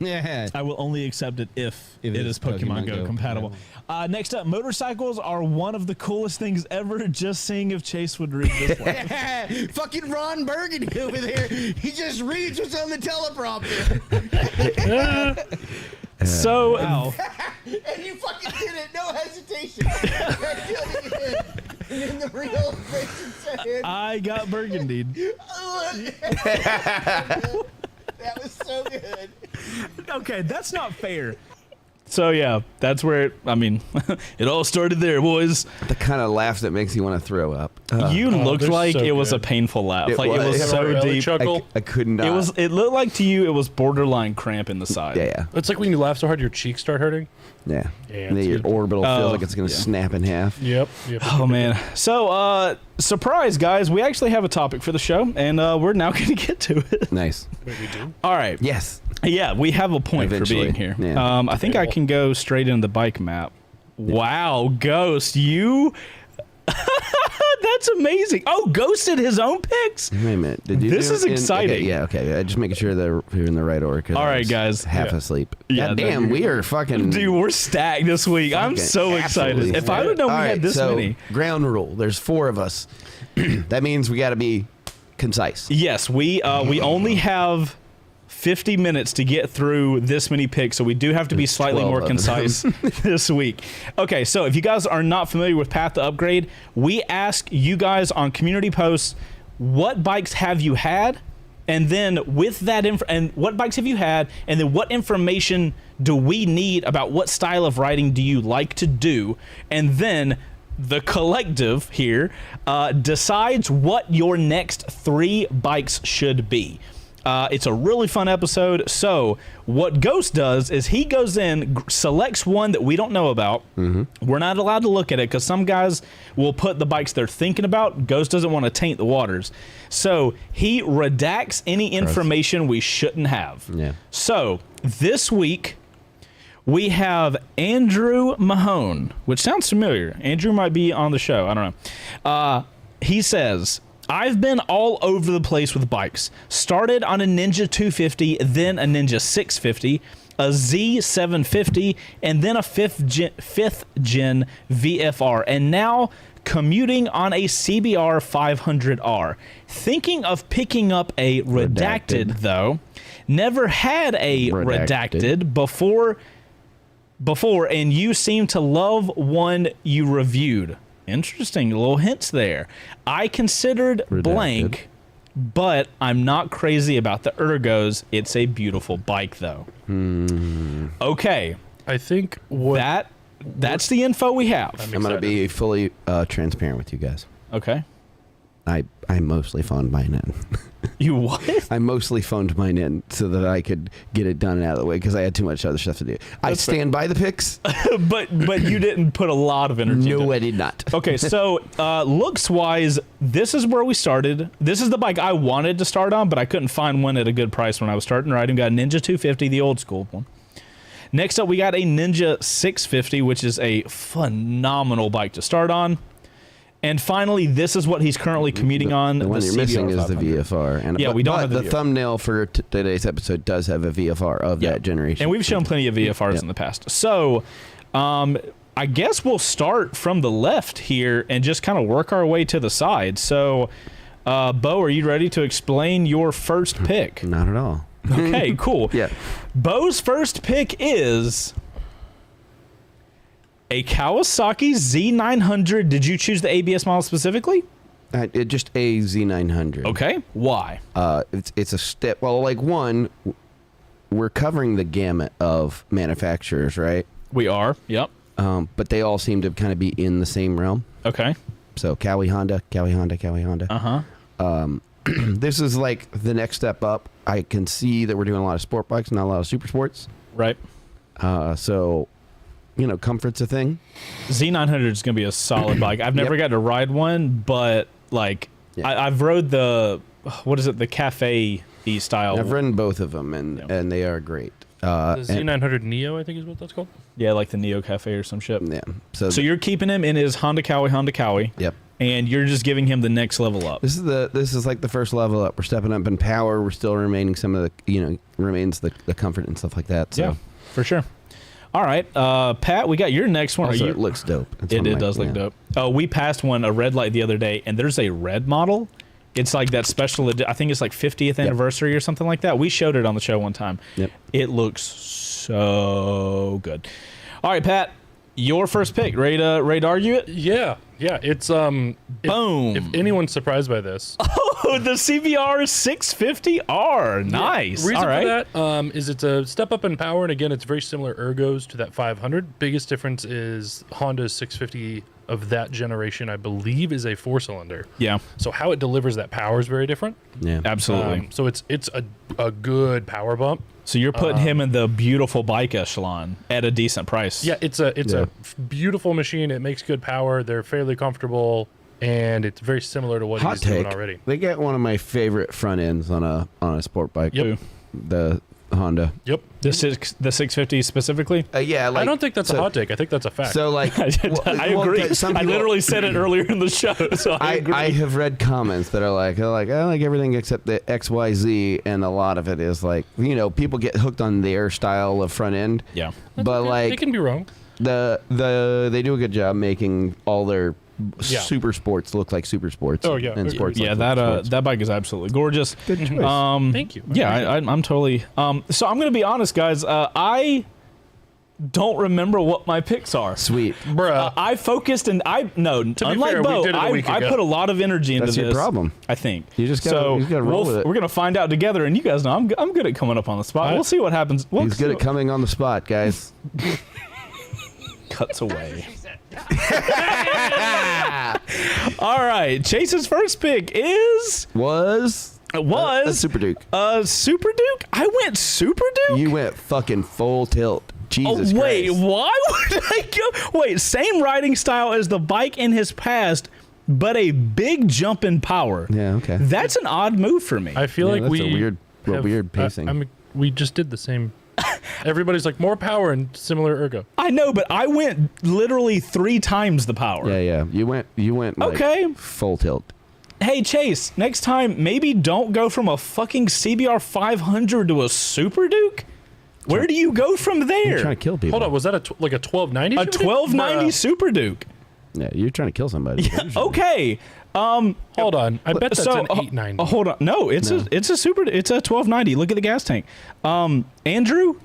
Yeah. I will only accept it if If it is Pokemon Go compatible. Next up, motorcycles are one of the coolest things ever. Just seeing if Chase would read this one. Fucking Ron Burgundy over there. He just reads what's on the teleprompter. So Wow. And you fucking did it. No hesitation. And then the real person said, I got burgundied. that was so good. Okay, that's not fair. So yeah, that's where it all started there, boys. The kind of laugh that makes you want to throw up. You looked they're like so it was a good. painful laugh. It Like it was. was so Belly deep. chuckle. I could not. It looked like to you it was borderline cramp in the side. Yeah. It's like when you laugh so hard your cheeks start hurting. Yeah. Yeah, And then it's your good. orbital Oh, feels like it's going to yeah. snap in half. Yep. Oh man. So surprise guys, we actually have a topic for the show and we're now going to get to it. Nice. Wait, we do? All right. Yes. Yeah, we have a point Eventually, for being here. yeah. I think I can go straight into the bike map. Wow, Ghost, you. That's amazing. Oh, Ghost did his own picks. Wait a minute. Did you This do is it in- exciting. Okay, yeah, okay. Just making sure that you're in the right order. 'Cause All I right, was guys. Half Yeah. asleep. Yeah, God no, damn, you're we are fucking. Dude, we're stacked this week. I'm fucking so excited. absolutely If I would know we All had right, this so, many. Ground rule. There's 4 of us. That means we got to be concise. Yes, we only have 50 minutes to get through this many picks, so we do have to be There's slightly 12 more of concise this week. Okay, so if you guys are not familiar with Path to Upgrade, we ask you guys on community posts, what bikes have you had? And then with that and what bikes have you had? And then what information do we need about what style of riding do you like to do? And then the collective here decides what your next 3 bikes should be. It's a really fun episode. So what Ghost does is he goes in, selects one that we don't know about. We're not allowed to look at it because some guys will put the bikes they're thinking about. Ghost doesn't want to taint the waters. So he redacts any information we shouldn't have. Yeah. So this week we have Andrew Mahone, which sounds familiar. Andrew might be on the show. I don't know. He says, I've been all over the place with bikes. Started on a Ninja 250, then a Ninja 650, a Z750, and then a 5th gen VFR, and now commuting on a CBR 500R. Thinking of picking up a redacted. Though. Never had a redacted before, and you seem to love one you reviewed. Interesting little hints there. I considered blank, but I'm not crazy about the ergos. It's a beautiful bike, though. Okay, I think that's the info we have. I'm going to be fully transparent with you guys. Okay. I mostly found mine in. You what? I mostly phoned mine in so that I could get it done and out of the way because I had too much other stuff to do. I stand by the picks. but you didn't put a lot of energy into No, it. I did not. Okay, so looks-wise, this is where we started. This is the bike I wanted to start on, but I couldn't find one at a good price when I was starting riding. Got a Ninja 250, the old school one. Next up, we got a Ninja 650, which is a phenomenal bike to start on. And finally, this is what he's currently commuting on. The one you're missing is the 500. VFR. And Yeah, we don't have the the VFR. thumbnail for today's episode does have a VFR of that generation. And we've shown plenty of VFRs in the past. So I guess we'll start from the left here and just kind of work our way to the side. So, Beau, are you ready to explain your first pick? Not at all. Okay, cool. Yeah. Beau's first pick is a Kawasaki Z900. Did you choose the ABS model specifically? Just a Z900. Okay. Why? It's a step. Well, like one, we're covering the gamut of manufacturers, right? We are. Yep. But they all seem to kind of be in the same realm. Okay. So Kawi Honda. Uh-huh. This is like the next step up. I can see that we're doing a lot of sport bikes, not a lot of super sports. Right. So, comfort's a thing. Z900 is going to be a solid bike. I've never got to ride one, but like I've rode the, what is it? The Cafe E style. I've ridden both of them and they are great. The Z900 Neo, I think is what that's called. Yeah, like the Neo Cafe or some shit. Yeah. So you're keeping him in his Honda Kawi. Yep. And you're just giving him the next level up. This is like the first level up. We're stepping up in power. We're still remaining some of the remains the comfort and stuff like that. So. Yeah, for sure. All right, Pat, we got your next one. Also, it looks dope. It does look dope. Oh, we passed one, a red light the other day, and there's a red model. It's like that special. I think it's like 50th anniversary or something like that. We showed it on the show one time. Yep. It looks so good. All right, Pat, your first pick. Ready to argue it? Yeah. It's Boom. If anyone's surprised by this, oh, the CBR 650R. Nice. Reason All right. for that is it's a step up in power, and again, it's very similar ergos to that 500. Biggest difference is Honda's 650 of that generation, I believe, is a 4-cylinder. Yeah. So how it delivers that power is very different. Yeah. Absolutely. So it's a good power bump. So you're putting him in the beautiful bike echelon at a decent price. Yeah, it's a beautiful machine. It makes good power. They're fairly comfortable, and it's very similar to what he's doing already. They get one of my favorite front ends on a sport bike. Yep. The Honda. Yep. The 650 specifically? Yeah. I don't think that's a hot take. I think that's a fact. So like, I agree. I literally said it earlier in the show, so I agree. I have read comments that are like, I like everything except the XYZ, and a lot of it is like, people get hooked on their style of front end. Yeah. But they like, can be wrong. they do a good job making all their super sports look like super sports. Oh, yeah. And sports. Yeah, that bike is absolutely gorgeous. Good choice. Thank you. Yeah, I'm totally. So I'm gonna be honest, guys. I don't remember what my picks are. Sweet. Bruh. I focused and unlike fair, Beau, we did it a week I ago. put a lot of energy into That's this. your problem. I think You just gotta roll with it. We're gonna find out together, and you guys know I'm good at coming up on the spot. We'll see what happens. He's good at coming on the spot, guys. Cuts away. All right, Chase's first pick Was a Super Duke. Super Duke. I went Super Duke. You went fucking full tilt. Jesus wait, Christ. why would I go? Wait, same riding style as the bike in his past, but a big jump in power. Yeah, okay. That's an odd move for me. I feel like that's we a weird pacing. We just did the same. Everybody's like more power and similar ergo. I know, but I went literally 3 times the power. Yeah. You went like Okay. full tilt. Hey, Chase, next time, maybe don't go from a fucking CBR 500 to a Super Duke. Where do you go from You're there? trying to kill people. Hold on, was that a 1290? A 1290 Super Duke. Yeah, you're trying to kill somebody. Okay. Hold on, I bet that's an 890. Hold on. No, it's a 1290. Look at the gas tank. Andrew,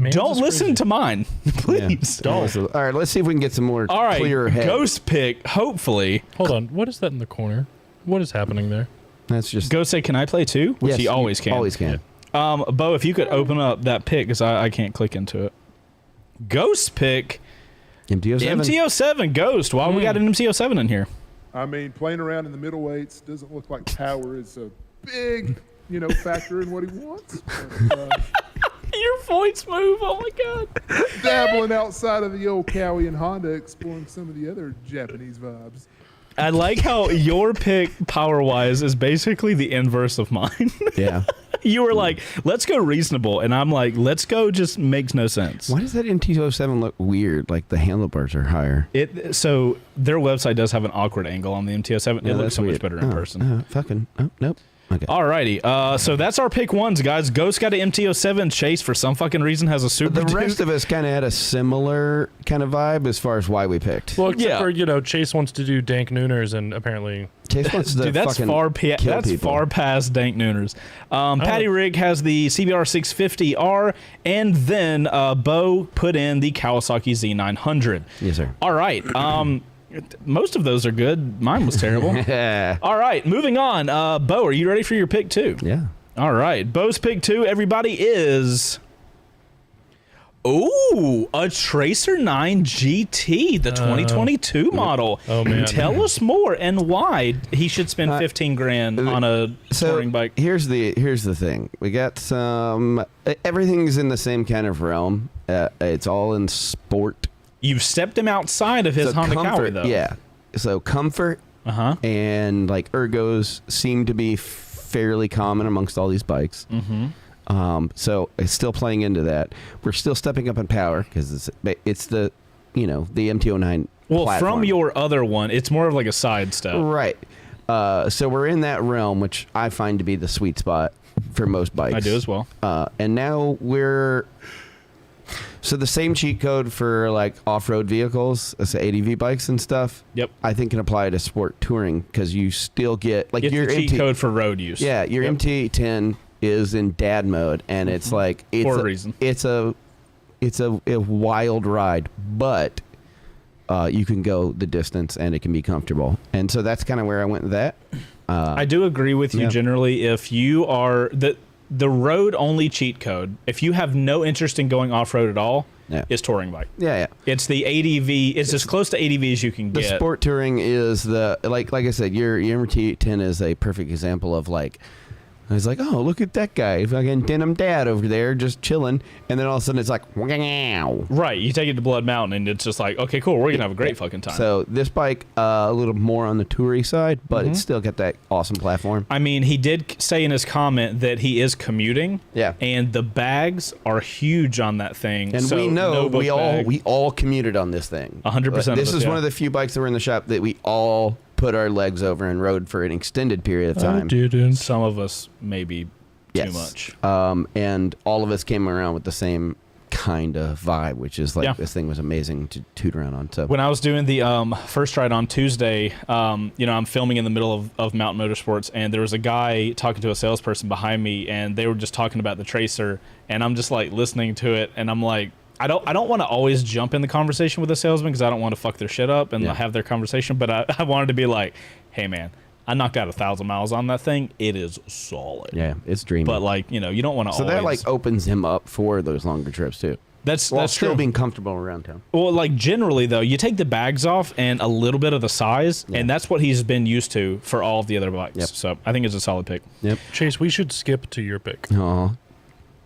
don't listen to mine, please. Don't. All right, let's see if we can get some more All right, clearer head. Ghost pick, hopefully. Hold on, what is that in the corner? What is happening there? That's just Ghost say, can I play too? Which yes, he always can. Always can. Beau, if you could open up that pick, because I can't click into it. Ghost pick, MT-07. MT-07 Ghost. Why we got an MT-07 in here? I mean, playing around in the middleweights doesn't look like power. It's a big factor in what he wants. But, Your voice move. Oh my god. dabbling outside of the old Cowie and Honda, exploring some of the other Japanese vibes. I like how your pick power-wise is basically the inverse of mine. Yeah. You were like, let's go reasonable. And I'm like, let's go just makes no sense. Why does that MT-07 look weird? Like the handlebars are higher. So their website does have an awkward angle on the MT-07. Yeah, It looks that's so much weird. better in person. Nope. Okay. Alrighty. So that's our pick ones, guys. Ghost got an MT-07. Chase, for some fucking reason, has a Super The Duke. rest of us kind of had a similar kind of vibe as far as why we picked. Well, except Yeah. for, Chase wants to do dank nooners, and apparently Chase wants to Dude, that's fucking kill people. far past dank nooners. Patty Rig has the CBR 650R, and then Beau put in the Kawasaki Z900. Yes, sir. All right. Most of those are good. Mine was terrible. Yeah. All right, moving on. Beau, are you ready for your pick two? Yeah. All right, Beau's pick two, everybody, is... Ooh, a Tracer 9 GT, the 2022 model. Oh, man. Tell us more and why he should spend 15 grand on a touring bike. Here's the thing. We got some. Everything's in the same kind of realm. It's all in sport. You've stepped him outside of his So Honda comfort, Cowie, though. Yeah. So comfort and like ergos seem to be fairly common amongst all these bikes. So it's still playing into that. We're still stepping up in power because it's the the MT-09 Well, platform. from your other one, it's more of like a side step. Right. So we're in that realm, which I find to be the sweet spot for most bikes. I do as well. And now so the same cheat code for like off-road vehicles, so ADV bikes and stuff. Yep. I think can apply to sport touring because you still get like It's your the cheat MT code for road use. Yeah, your Yep. MT-10 is in dad mode, and it's like For a reason. It's a wild ride, but you can go the distance and it can be comfortable, and so that's kind of where I went with that. I do agree with you Yeah. generally. If you are the road only cheat code, if you have no interest in going off road at all, Yeah. is touring bike. Yeah. It's the ADV. It's as close to ADV as you can The get. sport touring is like I said, your MT-10 is a perfect example of like. I was like, oh, look at that guy, fucking denim dad over there, just chilling. And then all of a sudden it's like, wow. Right. You take it to Blood Mountain, and it's just like, okay, cool. We're gonna have a great fucking time. So this bike, a little more on the toury side, but it's still got that awesome platform. I mean, he did say in his comment that he is commuting. Yeah. And the bags are huge on that thing. And so we know no book bag. we all commuted on this thing. 100% of This us, is yeah. one of the few bikes that were in the shop that we all put our legs over and rode for an extended period of time. didn't. Some of us maybe too much. And all of us came around with the same kind of vibe, which is like Yeah. this thing was amazing to toot around on. So When I was doing the first ride on Tuesday, I'm filming in the middle of Mountain Motorsports, and there was a guy talking to a salesperson behind me, and they were just talking about the Tracer, and I'm just like listening to it, and I'm like, I don't want to always jump in the conversation with the salesman because I don't want to fuck their shit up and have their conversation, but I wanted to be like, hey man, I knocked out 1,000 miles on that thing. It is solid. yeah, it's dreamy. But like, you don't want to so always. that like opens him up for those longer trips too. that's While that's still true. being comfortable around town. Well, like generally though, you take the bags off and a little bit of the size, and that's what he's been used to for all of the other bikes. Yep. So I think it's a solid pick. Yep. Chase, we should skip to your pick. Oh,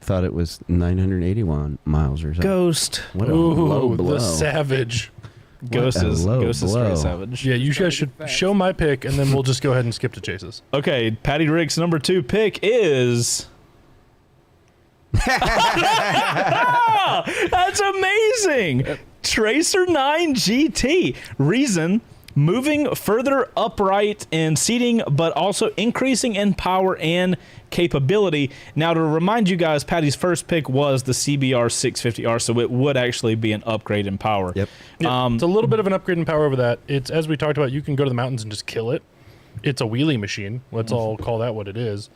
thought it was 981 miles or something. Ghost. What a low Ooh, blow. the savage. Ghost a is low Ghost is blow. pretty savage. Yeah, you guys should show my pick, and then we'll just go ahead and skip to Chase's. Okay, Patty Rick's number 2 pick is. That's amazing. Tracer 9 GT. Reason: moving further upright in seating, but also increasing in power and capability. Now, to remind you guys, Patty's first pick was the CBR 650R, so it would actually be an upgrade in power. Yep. Yeah, it's a little bit of an upgrade in power over that. It's, as we talked about, you can go to the mountains and just kill it. It's a wheelie machine. Let's all call that what it is.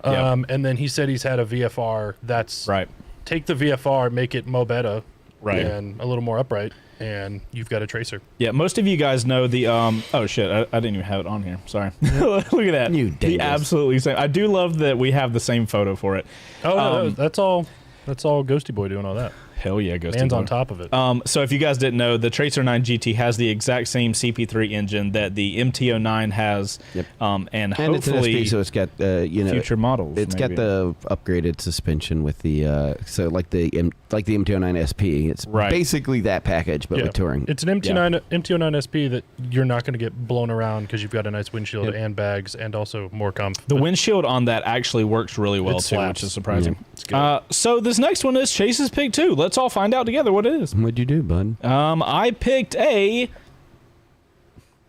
Yep. And then he said he's had a VFR. That's Right. Take the VFR, make it mo better, Right. and a little more upright, and you've got a Tracer. Yeah, most of you guys know the oh shit, I didn't even have it on here. Sorry. Look at that. You the dingus. absolutely same. I do love that we have the same photo for it. Oh, no, that's all. That's all Ghosty Boy doing all that. Hell yeah, goes Man's too on far. top of it. So if you guys didn't know, the Tracer 9 GT has the exact same CP3 engine that the MT09 has, Yep. and And it's an hopefully SP, so it's got future models. It's maybe. got the upgraded suspension with the so like the MT09 SP. It's Right. basically that package, but with touring. It's an MT09 SP that you're not going to get blown around because you've got a nice windshield and bags and also more comp. The windshield on that actually works really well It too, slaps. which is surprising. It's good. So this next one is Chase's pick too. Let's all find out together what it is. What'd you do, bud? I picked a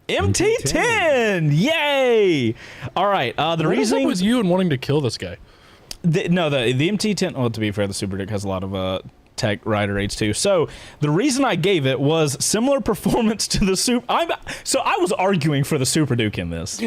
MT10. Yay! All right. The What is up reasoning with you and wanting to kill this guy? the MT10. Well, to be fair, the Super Duke has a lot of tech rider rates too. So the reason I gave it was similar performance to the Super. So I was arguing for the Super Duke in this.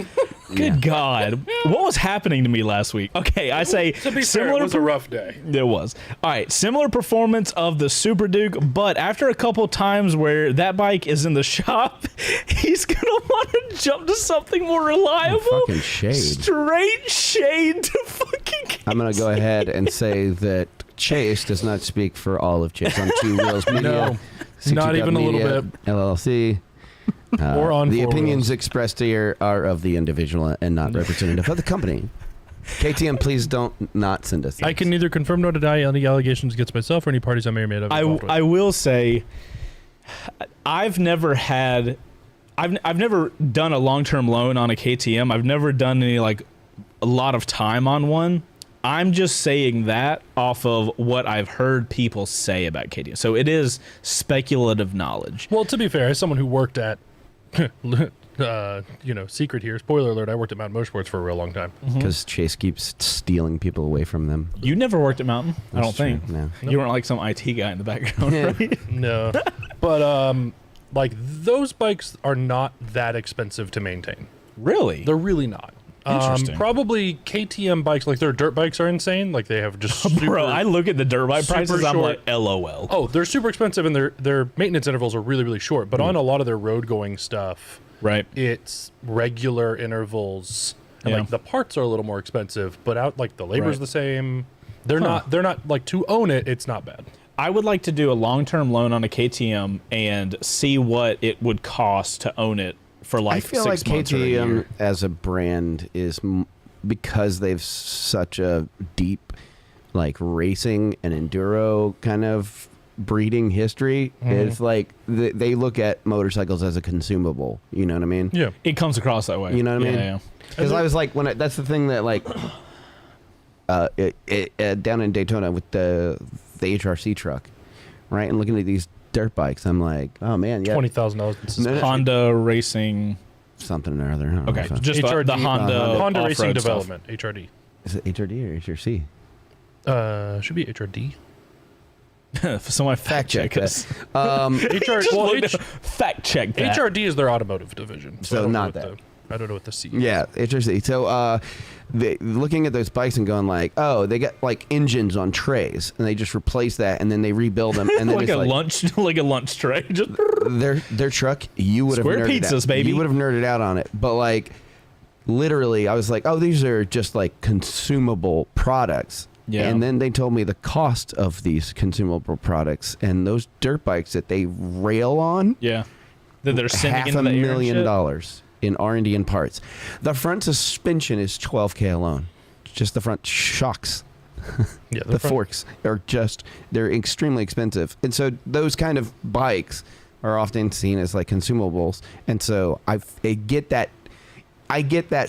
Good God, what was happening to me last week? Okay, I say To be fair, similar. it was a rough day. It was. All right, similar performance of the Super Duke, but after a couple times where that bike is in the shop, he's going to want to jump to something more reliable. Fucking shade. Straight shade to fucking I'm going to go ahead and say that Chase does not speak for all of Chase on Two Wheels Media. No, CT not even a little Media, bit. LLC. Or on the Four opinions Wheels. expressed here are of the individual and not representative of the company. KTM, please don't not send us. I these. can neither confirm nor deny any allegations against myself or any parties I may or may not have involved with. I will say, I've never done a long-term loan on a KTM. I've never done any a lot of time on one. I'm just saying that off of what I've heard people say about KTM. So it is speculative knowledge. Well, to be fair, as someone who worked at, secret here, spoiler alert, I worked at Mountain Motorsports for a real long time. Because Chase keeps stealing people away from them. You never worked at Mountain, I don't That's true, think. no. You weren't like some IT guy in the background, right? No. But, those bikes are not that expensive to maintain. Really? They're really not. Interesting. Probably KTM bikes, like their dirt bikes are insane. Like they have just super, Bro, I look at the dirt bike super prices, I'm short. like, LOL. Oh, they're super expensive and their maintenance intervals are really, really short. But on a lot of their road going stuff, Right. it's regular intervals. And Yeah. the parts are a little more expensive, but the labor's Right. the same. They're not to own it, it's not bad. I would like to do a long-term loan on a KTM and see what it would cost to own it for I feel 6 like months or a KTM year. as a brand is because they've such a deep racing and enduro kind of breeding history. It's like they look at motorcycles as a consumable. You know what I mean? Yeah. It comes across that way. You know what I mean? Yeah. Because I was like, that's the thing that down in Daytona with the HRC truck, right? And looking at these dirt bikes, I'm like, oh man, yeah, $20,000. No, no, Honda Racing. something or other. I don't know Okay, if I- just the HRD, Honda Honda Racing off-road stuff. Development, HRD. is it HRD or HRC? Should be HRD. Someone fact check check us. Fact check that. HRD is their automotive division. So I don't know not what that. I don't know what the C. Yeah, HRC. So looking at those bikes and going oh, they got engines on trays, and they just replace that, and then they rebuild them, and then like it's like a lunch tray. Just their truck, you would have Square nerded pizzas, out. baby. You would have nerded out on it, but literally, I was like, oh, these are just consumable products. Yeah. And then they told me the cost of these consumable products and those dirt bikes that they rail on. yeah. That they're sending into the air and shit. $500,000 in R&D and parts. The front suspension is $12,000 alone. Just the front shocks. Yeah, The forks are they're extremely expensive. And so those kind of bikes are often seen as consumables. And so I get that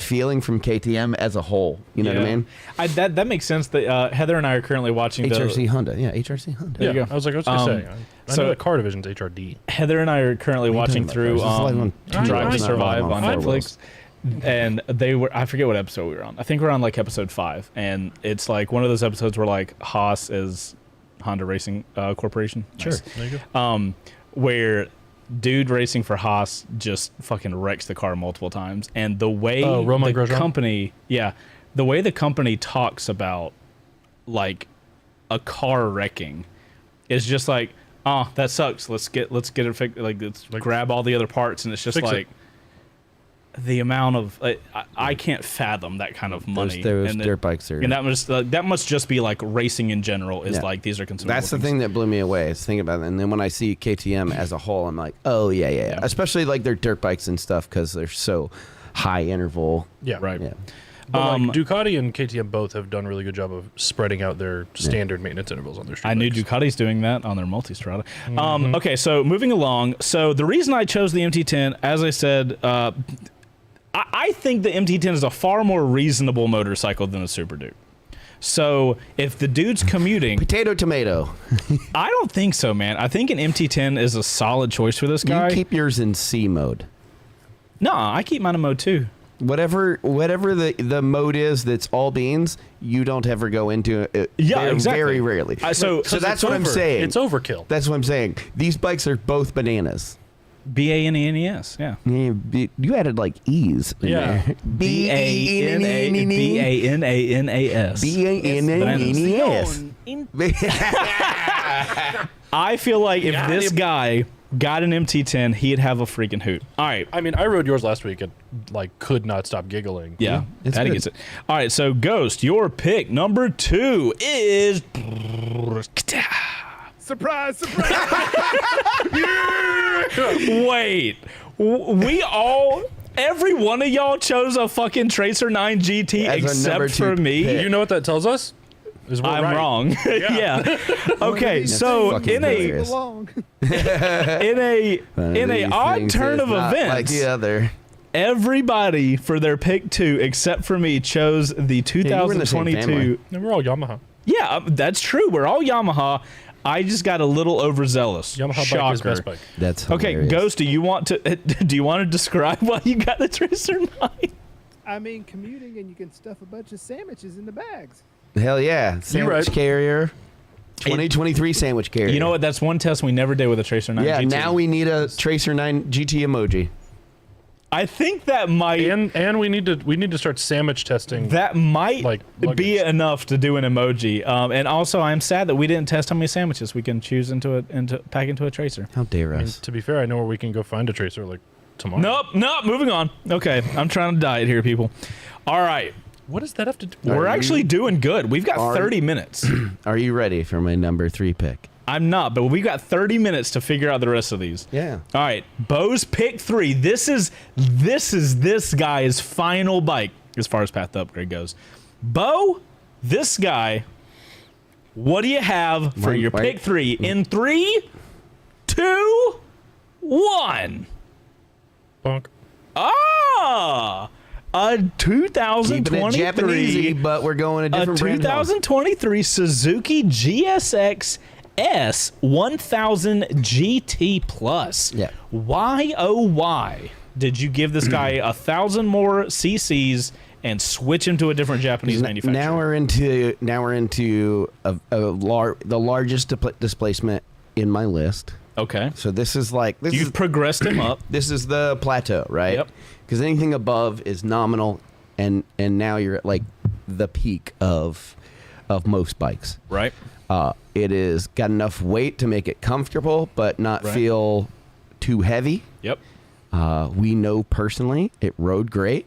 feeling from KTM as a whole. You know what I mean? That makes sense. That Heather and I are currently watching HRC Honda. Yeah, HRC Honda. There you Yeah, go. I was going to say. I so- know the car division's HRD. Heather and I are currently watching through Drive to Survive on Netflix. And they were, I forget what episode we were on. I think we're on episode 5. And it's one of those episodes where Haas is Honda Racing Corporation. Sure. Nice. There you go. Where dude racing for Haas just fucking wrecks the car multiple times. And the way Romain the Grosjean? company, the way the company talks about a car wrecking is just oh, that sucks. Let's get it fixed. Let's grab all the other parts. And it's just Fix it. the amount of I can't fathom that kind of money. Those dirt bikes are. And that must just be like racing in general. Is like these are consumable. That's the things. thing that blew me away. Is thinking about it, and then when I see KTM as a whole, I'm like, oh yeah. Especially like their dirt bikes and stuff because they're so high interval. Yeah, right. Yeah. But like Ducati and KTM both have done a really good job of spreading out their standard maintenance intervals on their street I knew bikes. Ducati's doing that on their Multistrada. Okay, so moving along. So the reason I chose the MT10, as I said, I think the MT10 is a far more reasonable motorcycle than a Super Duke. So if the dude's commuting, Potato, tomato. I don't think so, man. I think an MT10 is a solid choice for this guy. You keep yours in C mode. No, I keep mine in mode 2. Whatever the mode is that's all beans, you don't ever go into it. Yeah, exactly. Very rarely. So that's what I'm saying. It's overkill. That's what I'm saying. These bikes are both bananas. BANENES, yeah. You added like E's. In Yeah. there. BANANAS. BANANAS. I feel like if this guy got an MT10, he'd have a freaking hoot. All right. I mean, I rode yours last week and like could not stop giggling. Yeah, it's Patty good. gets it. All right, so Ghost, your pick number 2 is. Surprise, surprise. Wait, every one of y'all chose a fucking Tracer 9 GT As our number except for 2 me. pick. You know what that tells us? Is we're I'm right. wrong. Yeah. Okay, so fucking in a hilarious. in a odd turn of events, like the other. everybody for their pick 2 except for me chose the you were in the same 2022. family. And we're all Yamaha. Yeah, that's true. We're all Yamaha. I just got a little overzealous. Yamaha Shocker. bike is best bike. That's Okay, hilarious. Ghost, do you want to describe why you got the Tracer 9? I mean, commuting and you can stuff a bunch of sandwiches in the bags. Hell yeah. Sandwich right. carrier. 2023 sandwich carrier. You know what? That's one test we never did with a Tracer 9 Yeah, GT. now we need a Tracer 9 GT emoji. I think that might And we need to start sandwich testing. like be luggage. enough to do an emoji. And also, I'm sad that we didn't test how many sandwiches we can choose pack into a Tracer. How dare And us? to be fair, I know where we can go find a Tracer like tomorrow. Nope. Moving on. Okay, I'm trying to diet here, people. All right, What does that have to do? we're actually doing good. We've got Are- 30 minutes. Are you ready for my number 3 pick? I'm not, but we've got 30 minutes to figure out the rest of these. Yeah. All right, Beau's pick 3. This is this guy's final bike as far as path to upgrade goes. Beau, this guy, what do you have for your pick 3 in 3, 2, 1? Bonk. Ah, a Keeping it 2023, Japanese, but we're going a a different brand. 2023 Suzuki GSX S 1000 GT Plus. Yeah. Why, oh, why did you give this guy 1,000 more CCs and switch him to a different Japanese manufacturer? Now we're into the largest displacement in my list. Okay. So this is You've progressed him up. this is the plateau, right? Yep. Because anything above is nominal, and now you're at like the peak of most bikes. Right. It is got enough weight to make it comfortable, but not Right. feel too heavy. Yep. We know personally it rode great.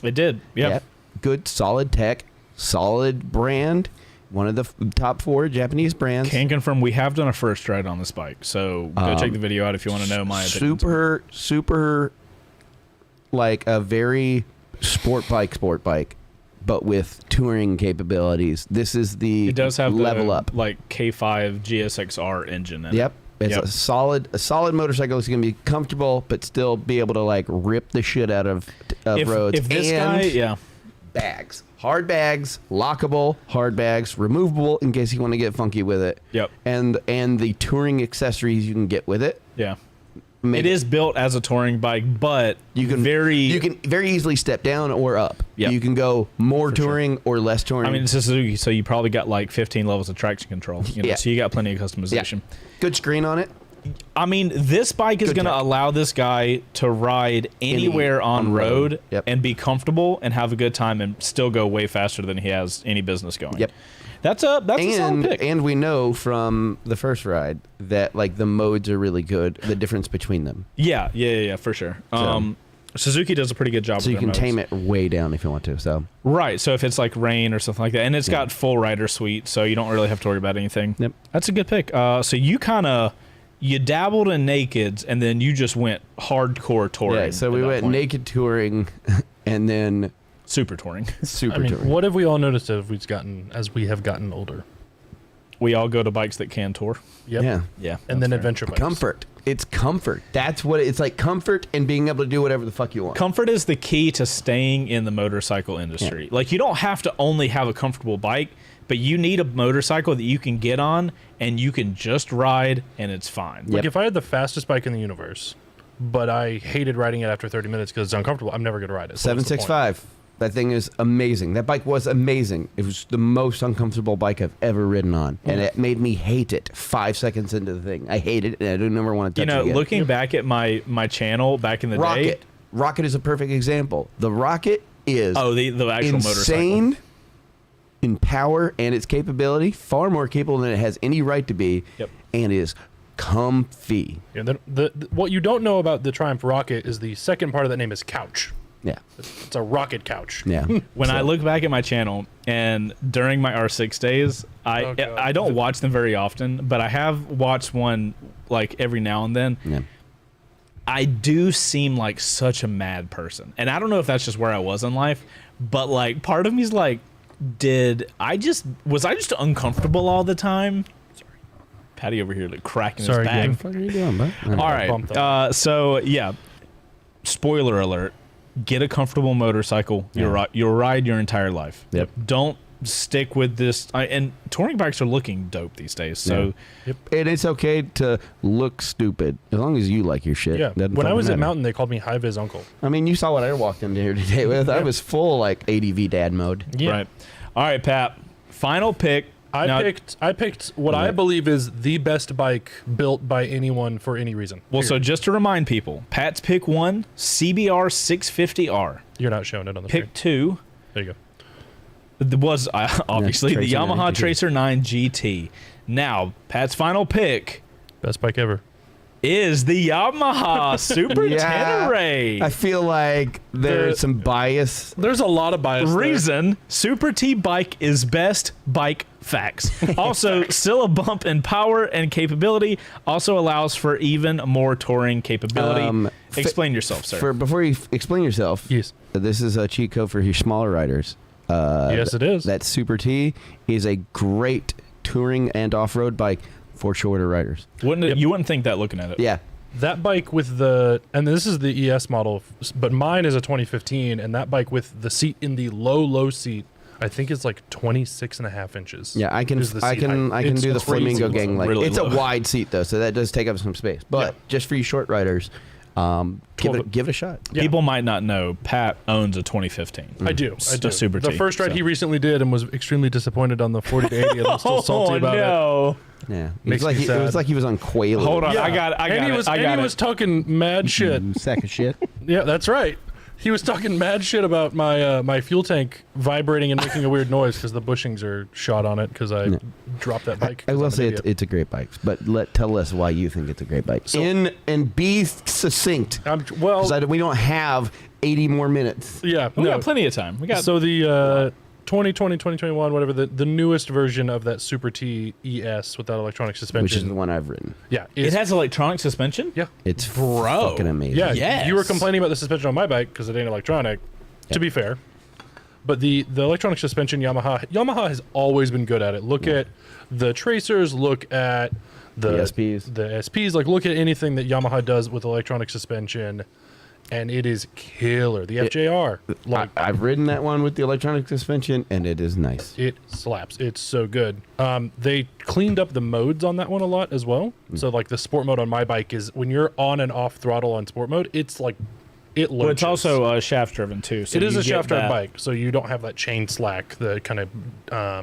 It did. Yep. Good, solid tech, solid brand. One of the top 4 Japanese brands. Can confirm we have done a first ride on this bike. So go check the video out if you want to know my opinion. Super, like a very sport bike, but with touring capabilities. This is the It does have level the, up. like K5 GSX-R engine in it. Yep. It's a solid motorcycle. It's going to be comfortable, but still be able to like rip the shit out of roads. If this and guy, yeah. bags, hard bags, lockable, hard bags, removable in case you want to get funky with it. Yep. And the touring accessories you can get with it. Yeah. Make It is built as a touring bike, but You can very easily step down or up. Yep. You can go more For sure. touring or less touring. I mean, it's a Suzuki, so you probably got like 15 levels of traction control. You know, Yeah. so you got plenty of customization. good screen on it. I mean, this bike is Good going to tech. allow this guy to ride anywhere on road Yep. and be comfortable and have a good time and still go way faster than he has any business going. Yep. That's a solid pick. And we know from the first ride that like the modes are really good. The difference between them. Yeah, for sure. Suzuki does a pretty good job. So you with their can tame modes. it way down if you want to. So Right. So if it's like rain or something like that, and it's got full rider suite, so you don't really have to worry about anything. Yep. That's a good pick. So you dabbled in nakeds, and then you just went hardcore touring. yeah, so at we that went point. naked touring, and then Super touring. super I mean, touring. what have we all noticed as we have gotten older? We all go to bikes that can tour. Yep. Yeah, Yeah. And then that's fair. adventure bikes. comfort. It's comfort. That's what it's like. Comfort and being able to do whatever the fuck you want. Comfort is the key to staying in the motorcycle industry. Like, you don't have to only have a comfortable bike, but you need a motorcycle that you can get on and you can just ride and it's fine. Yep. Like if I had the fastest bike in the universe, but I hated riding it after 30 minutes because it's uncomfortable, I'm never going to ride it. So what's the point? 765. That thing is amazing. That bike was amazing. It was the most uncomfortable bike I've ever ridden on, and it made me hate it 5 seconds into the thing. I hated it, and I don't ever want to touch it again. Looking back at my channel back in the day. Rocket is a perfect example. The Rocket is The actual motorcycle. insane in power and its capability, far more capable than it has any right to be, Yep. and is comfy. Yeah, what you don't know about the Triumph Rocket is the second part of that name is couch. Yeah, It's a rocket couch. yeah. When I look back at my channel and during my R6 days, Oh, God. I don't watch them very often, but I have watched one like every now and then. Yeah. I do seem like such a mad person. And I don't know if that's just where I was in life, but like part of me is like, was I just uncomfortable all the time? Sorry. Patty over here like cracking Sorry, his bag. Gabe. What the fuck are you doing, bud? All bumped right. So yeah, spoiler alert: get a comfortable motorcycle. You'll ride your entire life. Yep. Don't stick with this. And touring bikes are looking dope these days. So And it's okay to look stupid as long as you like your shit. Yeah. Doesn't When I fucking was at matter. Mountain, they called me High Vis Uncle. I mean, you saw what I walked into here today with. I was full like ADV dad mode. Yeah. right. All right, Pat. Final pick. Now- I picked what I believe is the best bike built by anyone for any reason. Well, so just to remind people, Pat's pick 1, CBR 650R. You're not showing it on the Pick screen. 2 There you go. was obviously the Tracer 9 Yamaha GT. Tracer 9 GT. Now, Pat's final pick Best bike ever. is the Yamaha Super Tenere. I feel like there's some bias. There's a lot of bias there. Reason Super T bike is best bike facts. Also, still a bump in power and capability. Also allows for even more touring capability. Explain yourself, sir. Before you explain yourself, Yes. this is a cheat code for your smaller riders. Yes, it is. That Super T is a great touring and off-road bike for shorter riders. You wouldn't think that looking at it. Yeah. That bike with and this is the ES model, but mine is a 2015, and that bike with the seat in the low seat, I think it's like 26.5 inches. Yeah, I can is the seat do height. the It's Flamingo crazy. gang. Like really it's low. a wide seat though, so that does take up some space. But Yeah. just for you short riders, give it a shot. Yeah. People might not know Pat owns a 2015. I do. I do. A Super the T, first ride so. he recently did and was extremely disappointed on the 40 to 80, and I'm still salty about it. Yeah, Makes like me it sad. was like he was on Quaalude. Hold on, Yeah. I got and he was talking mad shit. Sack of shit. Yeah, that's right. He was talking mad shit about my my fuel tank vibrating and making a weird noise because the bushings are shot on it because I dropped that bike. I 'cause will I'm an say idiot. it's a great bike, but tell us why you think it's a great bike. So- and be succinct, well, because we don't have 80 more minutes. yeah, We no. got plenty of time. We got So the 2020, 2021, whatever, the newest version of that Super T ES with that electronic suspension. Which is the one I've ridden. Yeah, it has electronic suspension. Yeah, It's Bro. fucking amazing. yeah. Yes. You were complaining about the suspension on my bike because it ain't electronic. To be fair, but the electronic suspension Yamaha has always been good at it. Look at the Tracers. Look at the SPs. The SPs. Like look at anything that Yamaha does with electronic suspension, and it is killer. The FJR, like I've ridden that one with the electronic suspension, and it is nice. it slaps. It's so good. They cleaned up the modes on that one a lot as well. So like the sport mode on my bike is when you're on and off throttle on sport mode, it's like it lurches. Well, it's also shaft driven too. So It is you a get shaft driven that- bike, so you don't have that chain slack that kind of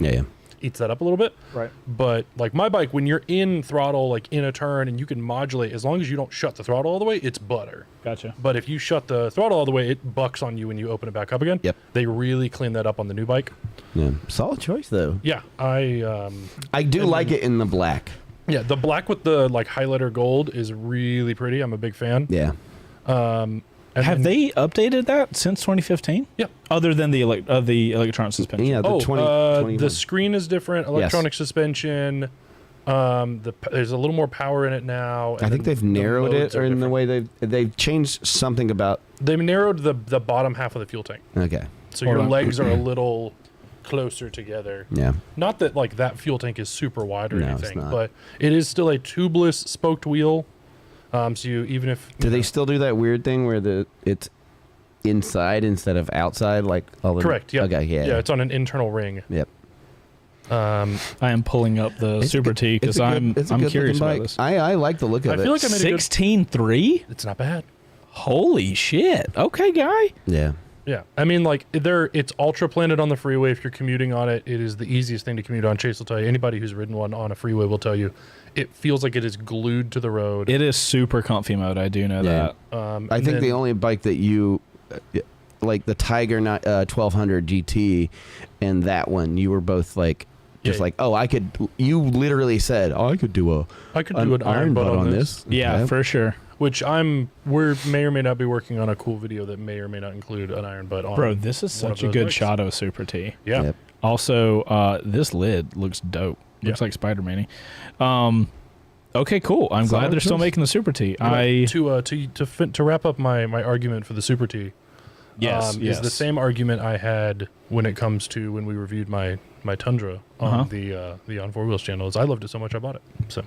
Yeah. eats that up a little bit. Right. But like my bike, when you're in throttle, like in a turn, and you can modulate as long as you don't shut the throttle all the way, it's butter. Gotcha. But if you shut the throttle all the way, it bucks on you when you open it back up again. Yep. They really clean that up on the new bike. Yeah. Solid choice though. Yeah, I do like it in the black. yeah, the black with the like highlighter gold is really pretty. I'm a big fan. Yeah. And Have then- they updated that since 2015? Yeah. Other than the electronic suspension. Yeah, the Oh, 2021. the screen is different. Electronic suspension. There's a little more power in it now. I think they've narrowed it, or in the way they've changed something about. They've narrowed the bottom half of the fuel tank, Okay. so Hold your on. legs are a little closer together. Yeah. Not that like that fuel tank is super wide or No, it's anything, not. but it is still a tubeless spoked wheel. So you even if Do they still do that weird thing where it's inside instead of outside, like all the? correct? Yeah. Okay. Yeah. Yeah, it's on an internal ring. Yep. I am pulling up the It's a Super good- T it's because a good- I'm it's a good curious looking about bike. this. I like the look of I it. feel like I made a good. 16.3? It's not bad. Holy shit. Okay, guy. Yeah. Yeah, I mean, like it's ultra planted on the freeway. If you're commuting on it, it is the easiest thing to commute on. Chase will tell you. Anybody who's ridden one on a freeway will tell you, it feels like it is glued to the road. It is super comfy mode. I do know Yeah. that. I and think then- the only bike that you like the Tiger 1200 GT and that one, you were both like just Yeah. like, oh, I could. You literally said, oh, I could do I could do an iron butt on this. Yeah, Okay. for sure. Which we may or may not be working on a cool video that may or may not include an iron butt on. Bro, this is one of such a those good bikes. shot of a Super T. Yeah. Yep. Also, this lid looks dope. Looks Yeah. like Spider-Man-y. Okay, cool. I'm glad Solid they're still choice. making the Super T. To wrap up my argument for the Super T. Yes, Is the same argument I had when it comes to when we reviewed my Tundra on the Ontwowheels channel. Is I loved it so much I bought it. So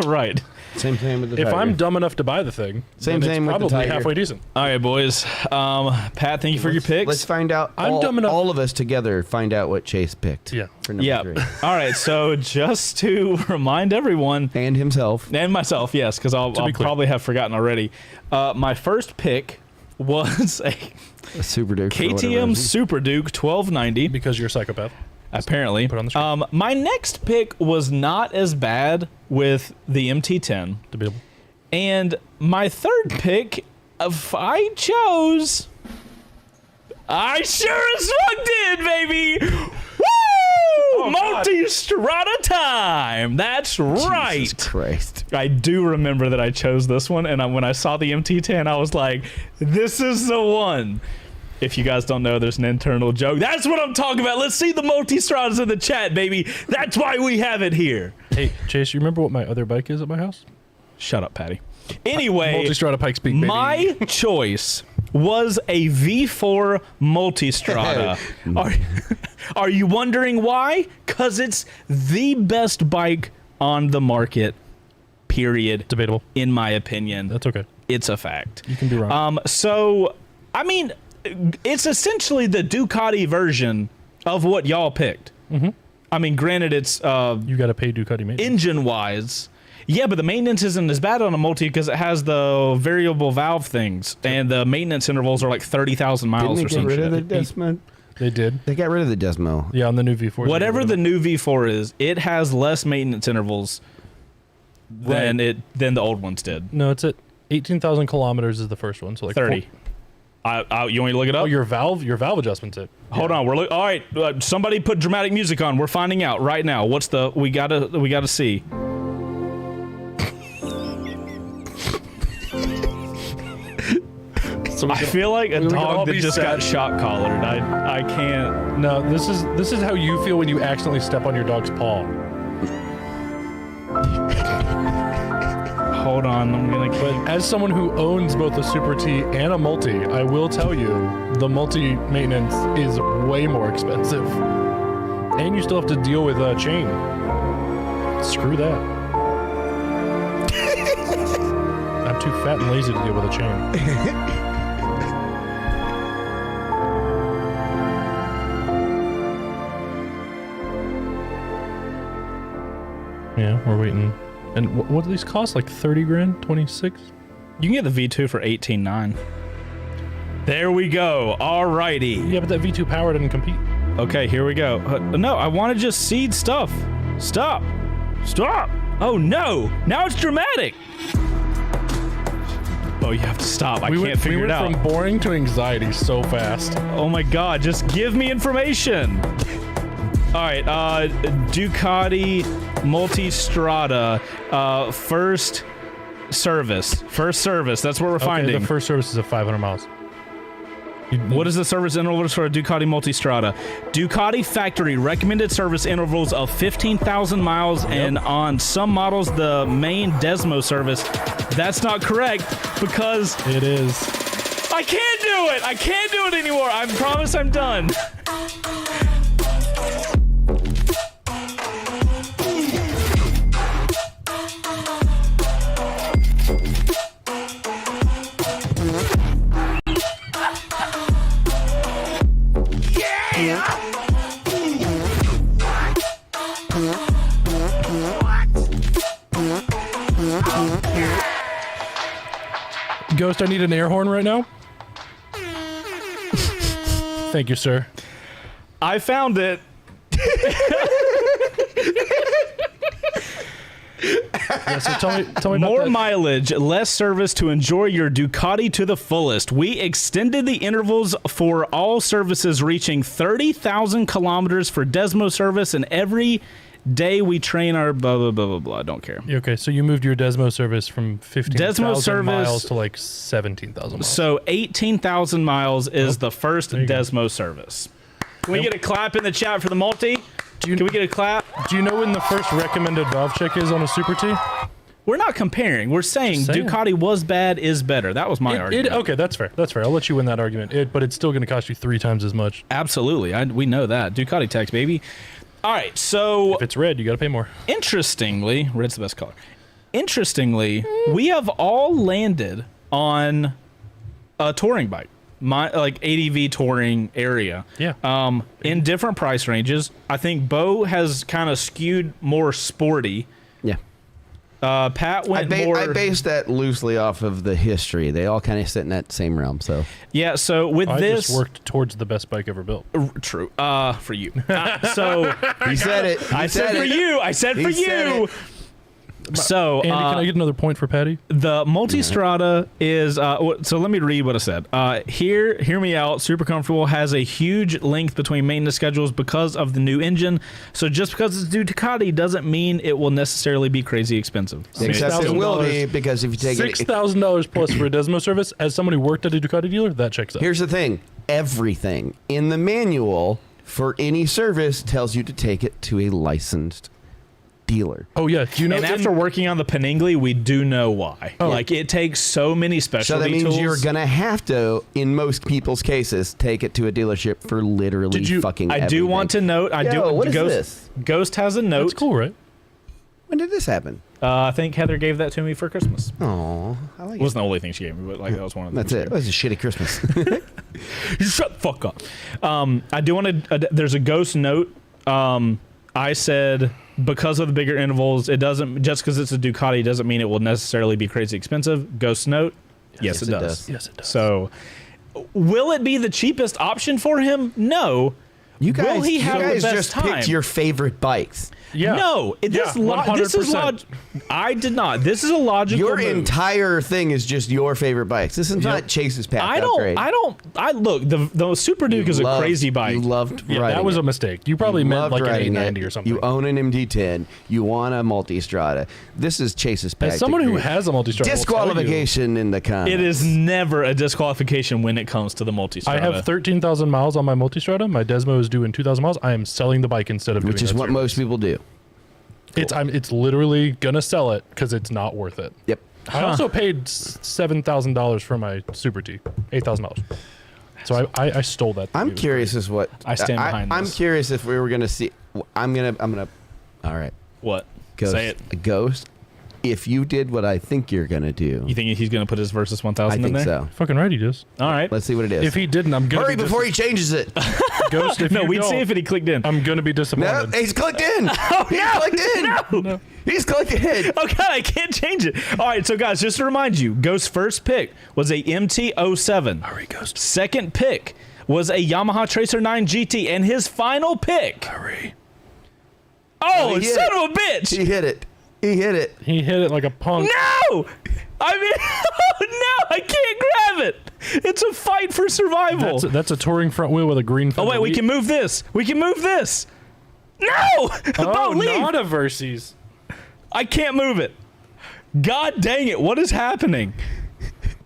right. Same thing with the if Tiger. I'm dumb enough to buy the thing, Same then thing it's with the probably Tiger. halfway decent. All right, boys. Pat, thank you for your picks. Let's find out. I'm dumb enough- All of us together find out what Chase picked. Yeah. For number Yeah. 3. All right. So just to remind everyone, And himself. and myself, yes, because I'll be clear. probably have forgotten already. My first pick was a A Super Duke. for whatever KTM reason. Super Duke 1290. Because you're a psychopath. Apparently. Put it on the screen. My next pick was not as bad with the MT10. Debatable. And my third pick, if I chose, I sure as fuck did, baby! Woo! Multi-strata time! That's right! Jesus Christ. I do remember that I chose this one, and when I saw the MT10, I was like, this is the one. If you guys don't know, there's an internal joke. That's what I'm talking about. Let's see the multi-stratas in the chat, baby. That's why we have it here. Hey, Chase, you remember what my other bike is at my house? Shut up, Patty. Anyway, Multi-strata Pikes Peak, baby. my choice was a V4 Multistrada. Are you wondering why? Because it's the best bike on the market, period. Debatable. In my opinion. That's okay. It's a fact. You can be wrong. So, I mean, it's essentially the Ducati version of what y'all picked. Mm-hmm. I mean, granted, it's You got to pay Ducati maintenance. engine-wise. Yeah, but the maintenance isn't as bad on a multi because it has the variable valve things, and the maintenance intervals are like 30,000 miles Didn't or they some get rid shit. of the Desmo? They did. They got rid of the Desmo. Yeah, on the new V4. Whatever the new V4 is, it has less maintenance intervals than the old ones did. No, it's at 18,000 kilometers is the first one. So like 30. You want me to look it up? Oh, your valve adjustment's it. Hold on, we're all right. Somebody put dramatic music on. We're finding out right now. What's the we gotta see. So I feel like a we can all dog that be just sad. got shock collared. I can't. No, this is how you feel when you accidentally step on your dog's paw. Hold on, I'm gonna. But as someone who owns both a Super T and a Multi, I will tell you the Multi maintenance is way more expensive, and you still have to deal with a chain. Screw that. I'm too fat and lazy to deal with a chain. Yeah, we're waiting. And what do these cost? Like 30 grand? 26? You can get the V2 for 18.9. There we go. Alrighty. Yeah, but that V2 power didn't compete. Okay, here we go. No, I want to just seed stuff. Stop. Stop. Oh no. Now it's dramatic. Oh, you have to stop. I can't figure it out. We went from boring to anxiety so fast. Oh my god, just give me information. All right, Ducati Multistrada. First service. First service. That's what we're finding. The first service is at 500 miles. What is the service intervals for a Ducati Multistrada? Ducati factory recommended service intervals of 15,000 miles, and on some models, the main Desmo service. That's not correct because It is. I can't do it. I can't do it anymore. I promise I'm done. Ghost, I need an air horn right now. Thank you, sir. I found it. Yeah, so tell me about More that. mileage, less service to enjoy your Ducati to the fullest. We extended the intervals for all services, reaching 30,000 kilometers for Desmo service, and every day we train our blah, blah, blah, blah, blah. I don't care. Okay, so you moved your Desmo service from 15,000 Desmo miles service- to like 17,000 miles. So 18,000 miles is the first you go. Desmo service. Can we get a clap in the chat for the multi? Do you- Can we get a clap? Do you know when the first recommended valve check is on a Super T? We're not comparing. We're saying, Just saying. Ducati was bad, is better. That was my argument. Okay, that's fair. That's fair. I'll let you win that argument. But it's still going to cost you 3 times as much. Absolutely. We know that. Ducati tax, baby. All right, so If it's red, you got to pay more. interestingly, red's the best color. Interestingly, we have all landed on a touring bike, like ADV touring area. Yeah. In different price ranges. I think Beau has kind of skewed more sporty. Yeah. Pat went more. I based that loosely off of the history. They all kind of sit in that same realm. So Yeah. So with I this, just worked towards the best bike ever built. true. For you. So he said it. I said for you. I said for He said you. it. So Andy, can I get another point for Patty? the Multistrada is so let me read what it said. Hear me out. Super comfortable, has a huge length between maintenance schedules because of the new engine. So just because it's Ducati doesn't mean it will necessarily be crazy expensive. Except it will be $6,000 because if you take it. $6,000 plus for a Desmo service. As someone who worked at a Ducati dealer, that checks out. Here's the thing: everything in the manual for any service tells you to take it to a licensed dealer. Oh yeah, do you know? And after working on the Panigli, we do know why. Like it takes so many specialty So that means tools. you're gonna have to, in most people's cases, take it to a dealership for literally Did you- fucking. I do everything. want to note. What is Ghost, this? Ghost has a note. That's cool, right? When did this happen? I think Heather gave that to me for Christmas. Oh, I like It wasn't the only thing she gave me, but like that was one of the That's things it. It was a shitty Christmas. Shut the fuck up. I do want to. There's a Ghost note. I said because of the bigger intervals, it doesn't just because it's a Ducati doesn't mean it will necessarily be crazy expensive. Ghost note. Yes, it does. Yes, it does. So, will it be the cheapest option for him? No. You guys, Will he have the best just time? picked your favorite bikes. Yeah. No. This Yeah, this is 100%. I did not. This is a logical Your move. entire thing is just your favorite bikes. This is not Chase's path. I look. The Super Duke is a crazy bike. You loved Yeah, riding that was it. a mistake. You probably You meant loved like an riding 890 it. or something. You own an MD10. You want a Multistrada. This is Chase's path. As someone who has a multi-strada, disqualification in the comments. It is never a disqualification when it comes to the Multistrada. I have 13,000 miles on my Multistrada. My Desmo is due in 2,000 miles. I am selling the bike instead of which doing is that what service. most people do. It's literally gonna sell it because it's not worth it. Yep. I also paid $7,000 for my Super T, $8,000. So I stole that. I'm curious as what I stand behind I'm this. curious if we were gonna see. I'm gonna. All right. What? Ghost, Say it. A Ghost. If you did what I think you're gonna do, You think he's going to put his versus 1,000 I in think there? so. Fucking right, he does. All right. Let's see what it is. If he didn't, I'm gonna Hurry be before he changes it. Ghost. If No, you we'd see don't, if he clicked in. I'm gonna be No, disappointed. he's clicked in. He's clicked in. No. He's clicked in. Oh, God, I can't change it. All right, so, guys, just to remind you, Ghost's first pick was a MT-07. Hurry, Ghost. Second pick was a Yamaha Tracer 9 GT. And his final pick. Hurry. Oh, he hit son it. of a bitch. He hit it. He hit it. He hit it like a punk. No! I mean, oh, no, I can't grab it. It's a fight for survival. That's a touring front wheel with a green. Oh, wait, we can move this. We can move this. No! Oh, Beau, leave. not a Versys. I can't move it. God dang it! What is happening?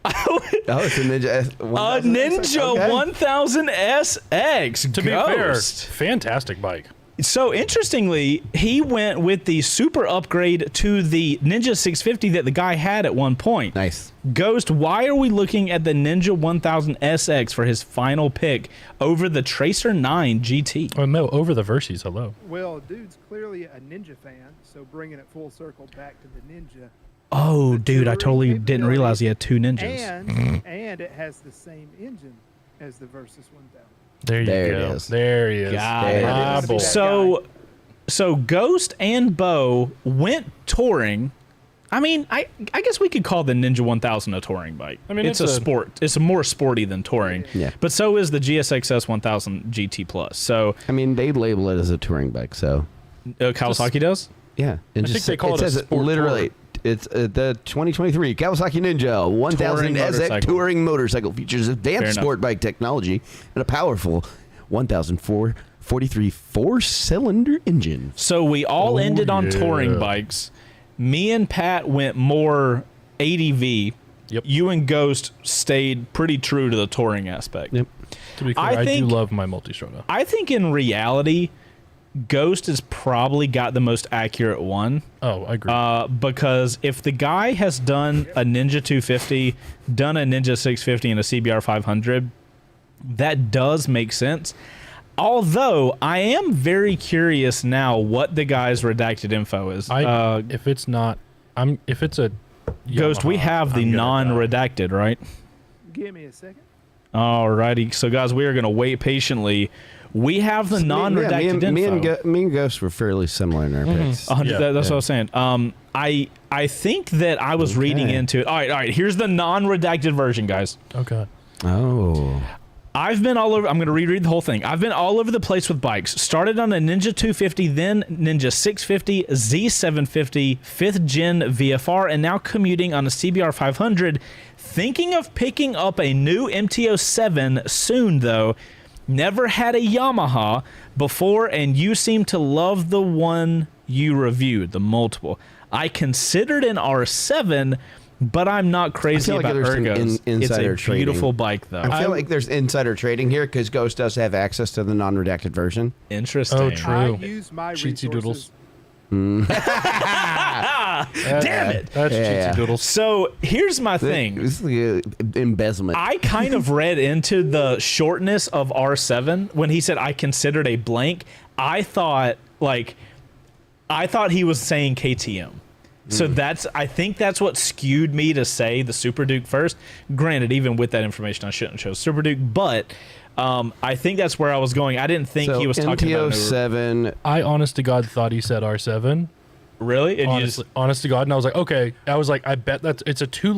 Oh, it's a Ninja. A Ninja 1000 SX. To be fair, fantastic bike. So interestingly, he went with the super upgrade to the Ninja 650 that the guy had at one point. Nice. Ghost, why are we looking at the Ninja 1000 SX for his final pick over the Tracer 9 GT? Oh no, over the Versys. Hello. Well, dude's clearly a Ninja fan, so bringing it full circle back to the Ninja. Oh, The dude, I touring totally didn't capability, realize he had two Ninjas. And it has the same engine as the Versys 1000. There you There go. it is. There he is. Got it. Ah, boy. So Ghost and Beau went touring. I mean, I guess we could call the Ninja 1000 a touring bike. I mean, it's a sport. It's more sporty than touring. Yeah. But so is the GSXS 1000 GT Plus. So I mean, they label it as a touring bike, so Kawasaki does. yeah. I think they call it a says sport literally. It's the 2023 Kawasaki Ninja 1000 Touring SX motorcycle. touring motorcycle. Features advanced enough. sport bike technology and a powerful 1,443 four-cylinder engine. So we all Oh, ended on yeah. touring bikes. Me and Pat went more ADV. Yep. You and Ghost stayed pretty true to the touring aspect. Yep. To be clear, I I think- do love my Multistrada. I think in reality, Ghost has probably got the most accurate one. Oh, I agree. Because if the guy has done a Ninja 250, done a Ninja 650, and a CBR 500, that does make sense. Although I am very curious now what the guy's redacted info is. If it's not, if it's a Ghost, we Yamaha, have the I'm gonna die. non-redacted, right? Give me a second. Alrighty. So guys, we are going to wait patiently. We have the non-redacted info. Me and Ghost were fairly similar in our picks. 100, Yeah. that's what I was saying. I think that I was reading into it. All right. Here's the non-redacted version, guys. Okay. Oh. I've been all over. I'm going to reread the whole thing. I've been all over the place with bikes. Started on a Ninja 250, then Ninja 650, Z750, 5th gen VFR, and now commuting on a CBR 500. Thinking of picking up a new MTO7 soon, though. Never had a Yamaha before, and you seem to love the one you reviewed, the multiple. I considered an R7, but I'm not crazy like about there's some ergos. insider It's a trading. beautiful bike, though. I feel like there's insider trading here because Ghost does have access to the non-redacted version. Interesting. Oh, true. I use my Cheatsy resources. doodles. Damn it. That's Yeah. cheatsy doodles. So here's my thing. This is embezzlement. I kind of read into the shortness of R7 when he said I considered a blank. I thought he was saying KTM. So I think that's what skewed me to say the Super Duke first. Granted, even with that information, I shouldn't have chose Super Duke, but I think that's where I was going. I didn't think so he was talking about MTO7. I honest to God thought he said R7. really. And Honest to God, and I was like, okay. I was like, I bet it's a two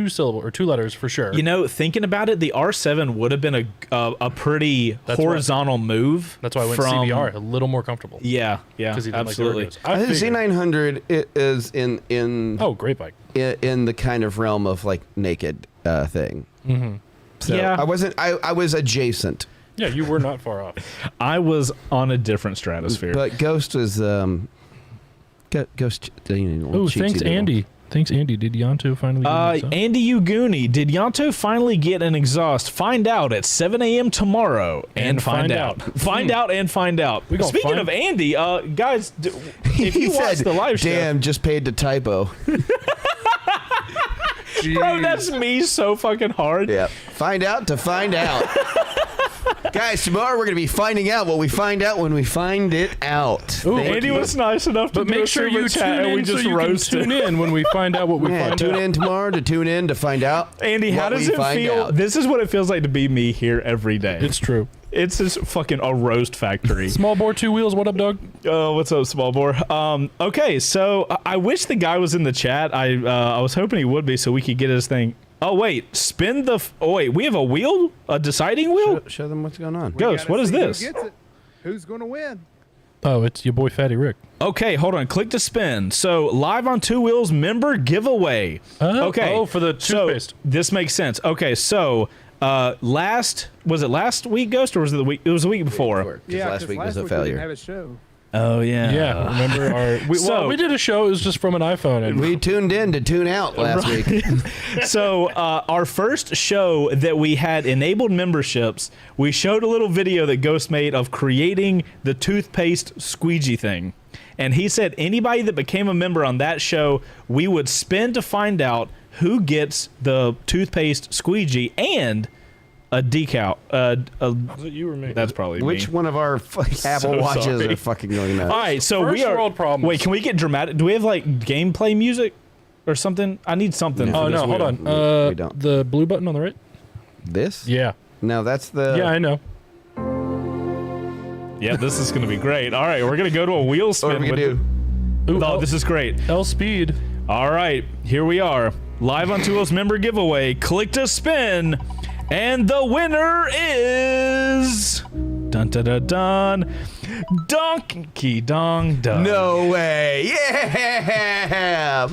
syllable or two letters for sure. thinking about it, the R7 would have been a pretty horizontal move. That's why I went from, CBR, a little more comfortable. Yeah, Because he didn't absolutely. like the I think figured. Z900 is in Oh, great bike. in the kind of realm of like naked thing. Mm-hmm. So Yeah. I was adjacent, Yeah, you were not far off. I was on a different stratosphere. but Ghost was Ghost. Oh, thanks, Andy. Thanks, Andy. Did Yanto finally get his Andy Uguni, did Yanto finally get an exhaust? Find out at 7 a.m. tomorrow and find out. Find out and find out. We gonna Speaking find- of Andy, guys, if you watch the live show, "Damn, just paid to typo." bro, that's me so fucking hard. Yeah. Find out to find out. Guys, tomorrow we're going to be finding out what we find out when we find it out. Ooh, Thank Andy you. was nice enough to But do make a sure super you chat tune and we in so just you can roasted. tune in when we find out what we Yeah, find tune out. in tomorrow to tune in to find out. Andy, how what does we it find feel? out. This is what it feels like to be me here every day. It's true. It's just fucking a roast factory. Small bore, two wheels. What up, dog? What's up, small bore? Okay, so I wish the guy was in the chat. I was hoping he would be so we could get his thing. Oh wait, spin the. Oh wait, we have a wheel, a deciding wheel. Show them what's going on. We Ghost, gotta what is see who this? gets it. Who's going to win? Oh, it's your boy Fatty Rick. Okay, hold on. Click to spin. So live on Two Wheels member giveaway. Okay. Oh, for the so toothpaste. this makes sense. Okay, so was it last week, Ghost, or was it the week? It was the week before. Because last week was a we failure. didn't have a show. Oh yeah. Yeah, remember we did a show. It was just from an iPhone, and We tuned in to tune out last week. So our first show that we had enabled memberships, we showed a little video that Ghost made of creating the toothpaste squeegee thing. And he said anybody that became a member on that show, we would spin to find out who gets the toothpaste squeegee and a decal. was it you or me? That's probably Which me. one of our Apple Watches sorry. are fucking going nuts? All right, so First we are. world problems. Wait, can we get dramatic? Do we have like gameplay music or something? I need something. Yeah. for Oh this no, hold wheel. on. We don't. The blue button on the right. This? Yeah. No, that's the. Yeah, I know. Yeah, this is gonna be great. All right, we're gonna go to a wheel spin. What are we gonna with do? Ooh, Oh, this is great. L speed. All right, here we are. Live on Ontwowheels member giveaway. Click to spin. And the winner is... Dun dun dun dun. Donkey Dong Dong. No way! Yeah!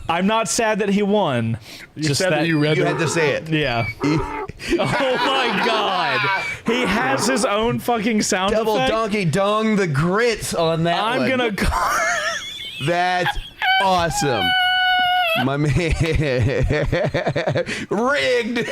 I'm not sad that he won. Just that you read You it. had to say it. Yeah. Oh my god. He has his own fucking sound Double effect. donkey dong the grits on that I'm one. gonna... That's awesome. My man. Rigged.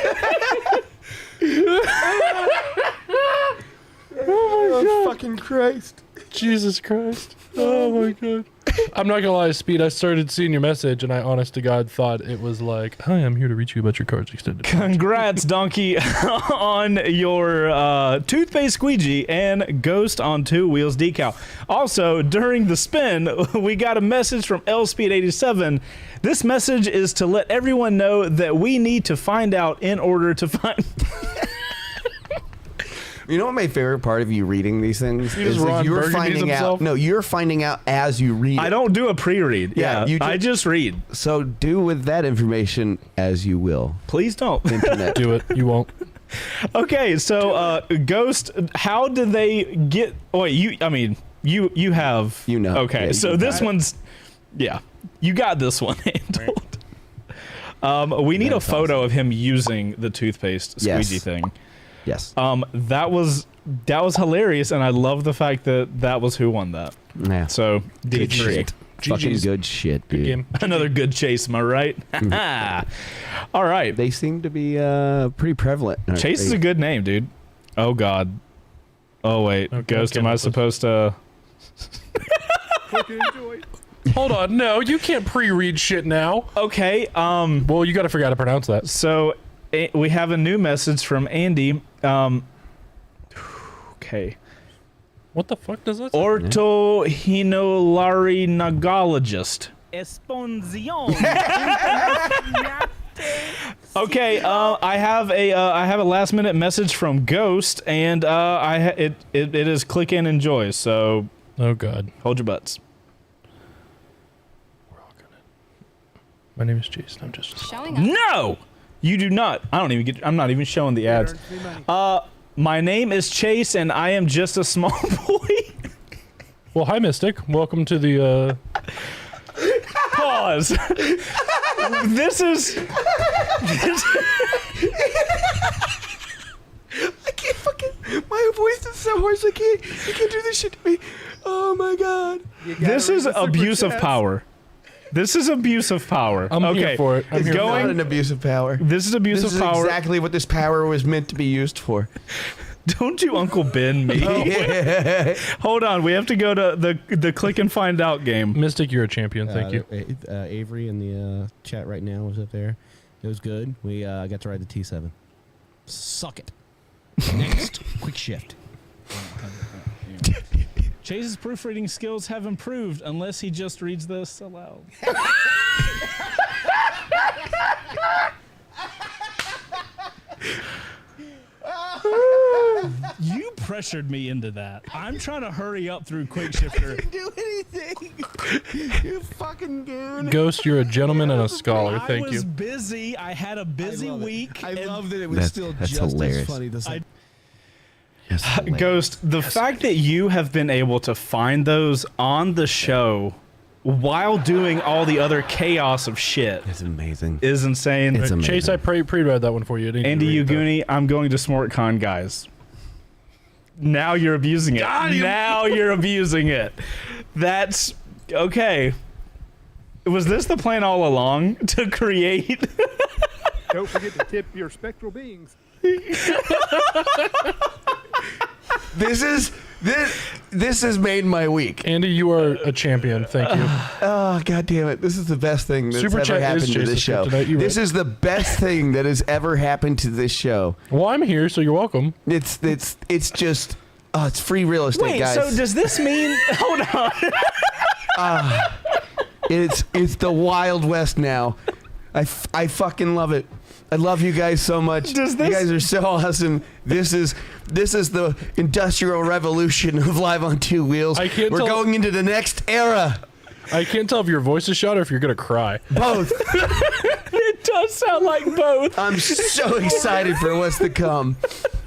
Oh, fucking Christ. Jesus Christ. Oh my god. I'm not gonna lie, Speed. I started seeing your message, and I, honest to God, thought it was like, "Hi, I'm here to reach you about your car's extended." Congrats, Donkey, on your toothpaste squeegee and Ghost on Ontwowheels decal. Also, during the spin, we got a message from LSpeed87. This message is to let everyone know that we need to find out in order to find... You know what my favorite part of you reading these things just is that Ron you're Burgundy's finding out. himself? No, you're finding out as you read. I don't do a pre-read. Yeah, Yeah, you I just read. So do with that information as you will. Please don't. Internet. Do it. You won't. Okay, so Ghost, how did they get... Oh, wait, you have... You know. Okay, Yeah, so you this got it. one's... Yeah, you got this one handled. We need a That's photo of him using the toothpaste Yes. squeegee thing. Yes. That was hilarious, and I love the fact that was who won that. Yeah. So Good D3, shit. Fucking GG's. good shit, Good dude. game. another good chase. Am I right? All right, They seem to be pretty prevalent. Chase is a good name, dude. Oh God. Oh wait, Okay, Ghost. okay, Am I let's- supposed to? Click and enjoy. Hold on. No, you can't pre-read shit now. Okay. Well, you gotta figure out how to pronounce that. So we have a new message from Andy. Okay. What the fuck does that say? Orthohinolaryngologist. Okay, I have a last minute message from Ghost, and it is click and enjoy. So Oh god. hold your butts. We're all gonna. My name is Jason. I'm just. Showing up. No, you do not. I'm not even showing the ads. My name is Chase, and I am just a small boy. Well, hi, Mystic. Welcome to the. Pause. This is. I can't fucking. My voice is so hoarse. I can't do this shit to me. Oh my god. This is abuse of power. This is abuse of power. I'm okay. here for it. I'm It's here not for an abuse of power. This is abuse This of is power. exactly what this power was meant to be used for. Don't you Uncle Ben me. Hold on, we have to go to the click and find out game. Mystic, you're a champion. Thank you. Avery in the chat right now was up there. It was good. We got to ride the T7. Suck it. Next, quick shift. Chase's proofreading skills have improved unless he just reads this aloud. You pressured me into that. I'm trying to hurry up through Quick Shifter. Do anything. You fucking goon. Ghost, you're a gentleman and a scholar. I Thank was you. busy. I had a busy week. I and love that it was That's- still that's just hilarious. as funny. This Ghost, the fact that you have been able to find those on the show while doing all the other chaos of shit It's amazing. is insane. It's amazing. Chase, I pre-read that one for you. I didn't Andy read that. Uguni, I'm going to SmortCon, guys. Now you're abusing it. Now you're abusing it. That's okay. Was this the plan all along to create? Don't forget to tip your spectral beings. This has made my week. Andy, you are a champion. Thank you. Oh, God damn it. This is the best thing that's Super ever chat happened is to this Jason's show. kryptonite, you're This right. is the best thing that has ever happened to this show. Well, I'm here, so you're welcome. It's just, it's free real estate, Wait, guys. so does this mean? Hold on. It's the Wild West now. I fucking love it. I love you guys so much. Does this- You guys are so awesome. This is the industrial revolution of Live on Two Wheels. I can't We're tell- going into the next era. I can't tell if your voice is shot or if you're gonna cry. Both. It does sound like both. I'm so excited for what's to come.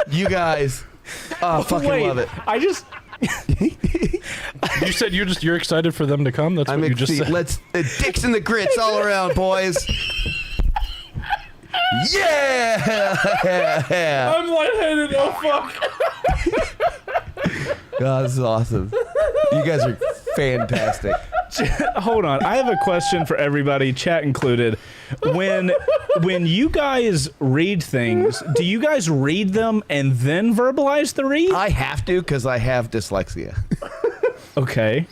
You guys. Oh, fucking Wait, love it. I just. You said you're excited for them to come. That's what you just said. Let's dicks and the grits all around, boys. Yeah. I'm lightheaded. Oh fuck. God, this is awesome. You guys are fantastic. Hold on. I have a question for everybody, chat included. When you guys read things, do you guys read them and then verbalize the read? I have to because I have dyslexia. Okay.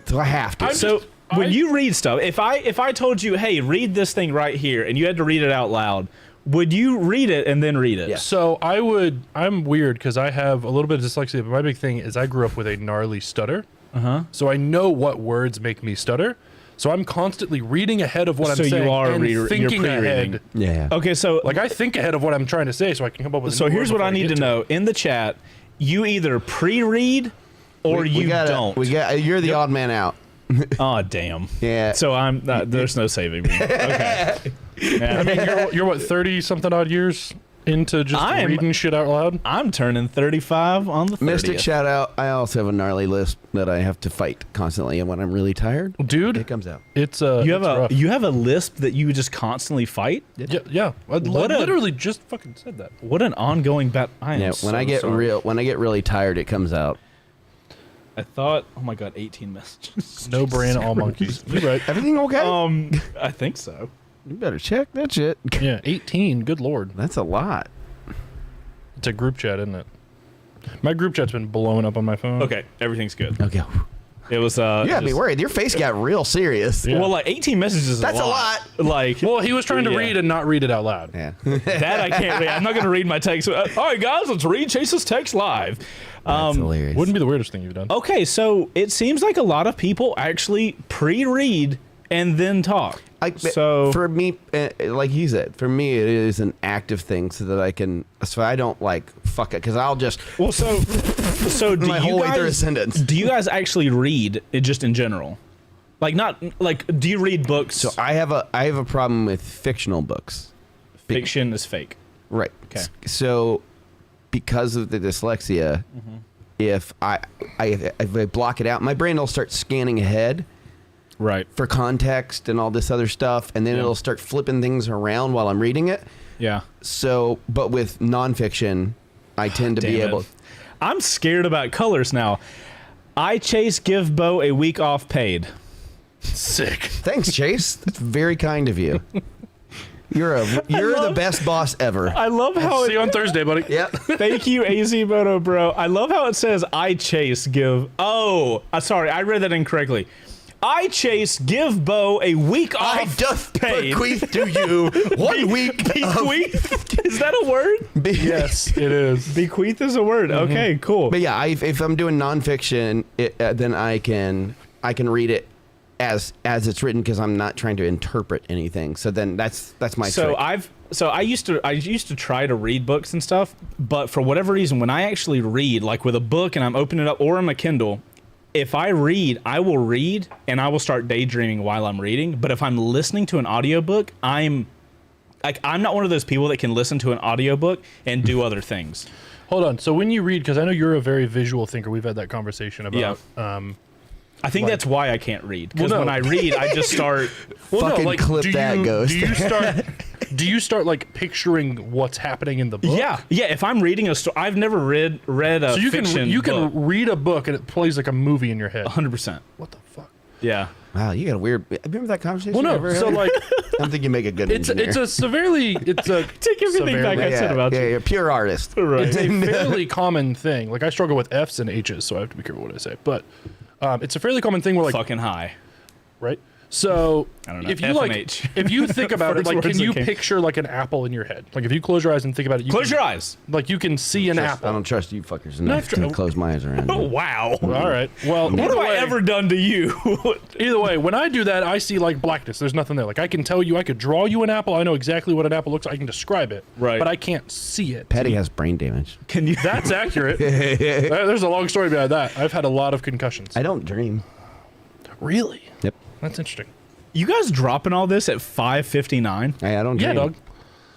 So I have to. So when you read stuff, if I told you, hey, read this thing right here, and you had to read it out loud, would you read it and then read it? Yeah. So I'm weird because I have a little bit of dyslexia, but my big thing is I grew up with a gnarly stutter. So I know what words make me stutter. So I'm constantly reading ahead of what I'm So saying you are and you're thinking pre-reading. ahead. Yeah. Okay, so Like I think ahead of what I'm trying to say so I can come up with a so new here's word what I before need get to know. In the chat, you either pre-read or you don't. You're the odd man out. Oh, damn. Yeah. So I'm not, there's no saving me. Okay. Yeah. I mean, you're what 30 something odd years into just I am- reading shit out loud. I'm turning 35 on the 30th. Mystic shout out. I also have a gnarly lisp that I have to fight constantly, and when I'm really tired, Dude, it comes out. it's You have it's rough. you have a lisp that you just constantly fight? Yeah. I What a- literally just fucking said that. What an ongoing bat! I am Yeah. so When I get sorry. really tired, it comes out. I thought, oh my god, 18 messages. No brain, all monkeys. You're right. Everything okay? I think so. You better check that shit. Yeah, 18. Good lord. That's a lot. It's a group chat, isn't it? My group chat's been blowing up on my phone. Okay, everything's good. Okay. It was You gotta be just- worried. Your face got real serious. Yeah. Well, like 18 messages is That's a lot. Like, Well, he was trying to Yeah. read and not read it out loud. Yeah. that I can't read. I'm not going to read my text. All right, guys, let's read Chase's text live. That's hilarious. Wouldn't be the weirdest thing you've done. Okay, so it seems like a lot of people actually pre-read and then talk. So for me, like you said, for me it is an active thing so that I can, so I don't like fuck it because I'll just well, so do my you whole way through a guys sentence. do you guys actually read it just in general? Like not like do you read books? So I have a problem with fictional books. Fiction is fake. Right. Okay. So because of the dyslexia, if I block it out, my brain will start scanning ahead Right. for context and all this other stuff, and then Yeah. it'll start flipping things around while I'm reading it. Yeah. So, but with nonfiction, I tend to be Damn it. able. I'm scared about colors now. I Chase give Beau a week off paid. Sick. Thanks, Chase. That's very kind of you. You're the best boss ever. I love how See you on Thursday, buddy. Yep. Thank you, AZ Moto Bro. I love how it says I Chase give. Oh, sorry, I read that incorrectly. I Chase give Beau a week I off doth paid. bequeath to you 1 week. of- Bequeath? Is that a word? Yes, it is. Bequeath is a word. Okay, cool. But yeah, if I'm doing nonfiction, then I can read it as it's written because I'm not trying to interpret anything. So then that's my So trick. I used to try to read books and stuff, but for whatever reason, when I actually read, like with a book and I'm opening it up or on my Kindle, if I read, I will read and I will start daydreaming while I'm reading. But if I'm listening to an audiobook, I'm not one of those people that can listen to an audiobook and do other things. Hold on. So when you read, because I know you're a very visual thinker, we've had that conversation about. I think that's why I can't read. Because Well, no. when I read, I just start. Well, Fucking clip do that, you, Ghost. Do you start? do you start like picturing what's happening in the book? Yeah. If I'm reading a story, I've never read a So you fiction can book. read a book and it plays like a movie in your head. 100%. What the fuck? Yeah. Wow, you got a weird. Remember that conversation? Well, no. ever So had? like, I don't think you make a good it's engineer. a Take everything back I said about yeah, you. you're a pure artist. Right. it's a fairly common thing. Like I struggle with F's and H's, so I have to be careful what I say. But it's a fairly common thing where like Fucking high. right. So I don't know. if you F like, and H. if you think about it, First like, words can that you came. picture like an apple in your head? Like if you close your eyes and think about it, you Close can, your eyes. Like you can see an I apple. don't trust you fuckers enough tr- to close my eyes around Oh, you. wow. All right. Well, What have either I way- ever done to you? Either way, when I do that, I see like blackness. There's nothing there. Like I can tell you, I could draw you an apple. I know exactly what an apple looks like. I can describe it. Right. But I can't see it. Patty has brain damage. Can you? That's accurate. There's a long story behind that. I've had a lot of concussions. I don't dream. Really? Yep. That's interesting. You guys dropping all this at 5:59? I don't Yeah, dream dog.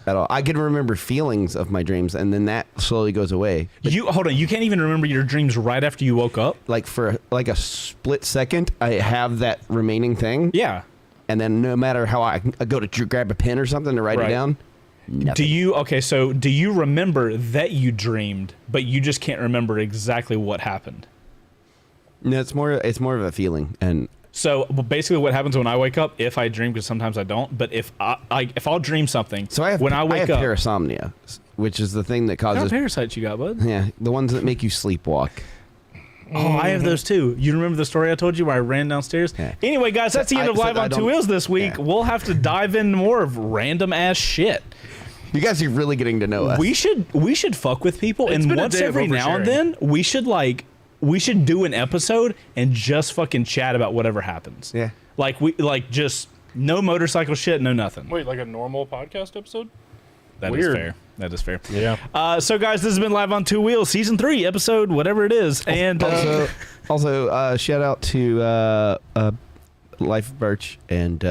at all. I can remember feelings of my dreams, and then that slowly goes away. You hold on. You can't even remember your dreams right after you woke up. Like for like a split second, I have that remaining thing. Yeah. And then no matter how I go to grab a pen or something to write Right. it down. Do you? Okay. So do you remember that you dreamed, but you just can't remember exactly what happened? No, it's more of a feeling, and So basically, what happens when I wake up? If I dream, because sometimes I don't. But if I'll dream something, so I have when I wake have up. parasomnia, which is the thing that What causes parasites you got, bud? yeah, the ones that make you sleepwalk. Oh, I have those too. You remember the story I told you where I ran downstairs? Yeah. Anyway, guys, that's the end of Live on Two Wheels this week. Yeah. We'll have to dive in more of random ass shit. You guys are really getting to know us. We should fuck with people, It's and been a once day of every now and oversharing. then we should do an episode and just fucking chat about whatever happens. Yeah. Like just no motorcycle shit, no nothing. Wait, like a normal podcast episode? That is Weird. fair. That is fair. Yeah. So guys, this has been Live on Two Wheels, season 3, episode whatever it is, and Also, shout out to Life of Birch and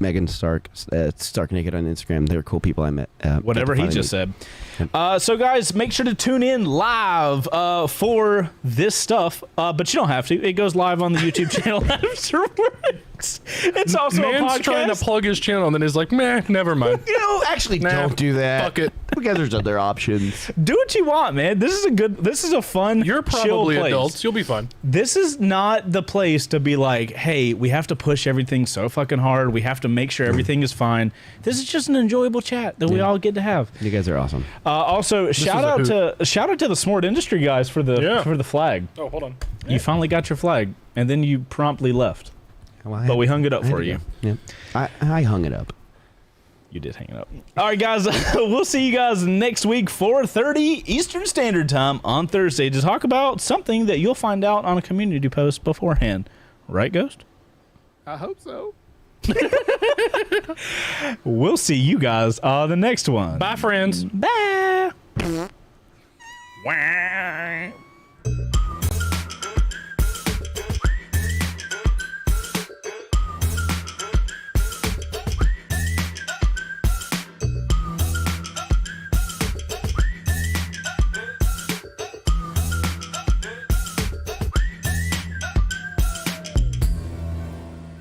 Megan Stark, Stark Naked on Instagram. They're cool people I met. whatever he just said. So guys, make sure to tune in live for this stuff, but you don't have to. It goes live on the YouTube channel afterwards. It's also a Man's podcast. trying to plug his channel and then he's like, meh, never mind. You know, actually, Nah, don't do that. fuck it. Because there's other options. Do what you want, man. This is a fun, You're chill probably place. adults. You'll be fine. This is not the place to be like, hey, we have to push everything so fucking hard. We have to make sure everything is fine. This is just an enjoyable chat that we all get to have. You guys are awesome. Also, shout out is to the Smart Industry guys for the flag. Oh, hold on. You finally got your flag, and then you promptly left. But we hung it up for you. Yeah. I hung it up. You did hang it up. All right, guys. We'll see you guys next week, 4:30 Eastern Standard Time on Thursday, to talk about something that you'll find out on a community post beforehand. Right, Ghost? I hope so. We'll see you guys on the next one. Bye, friends. Bye. Wah.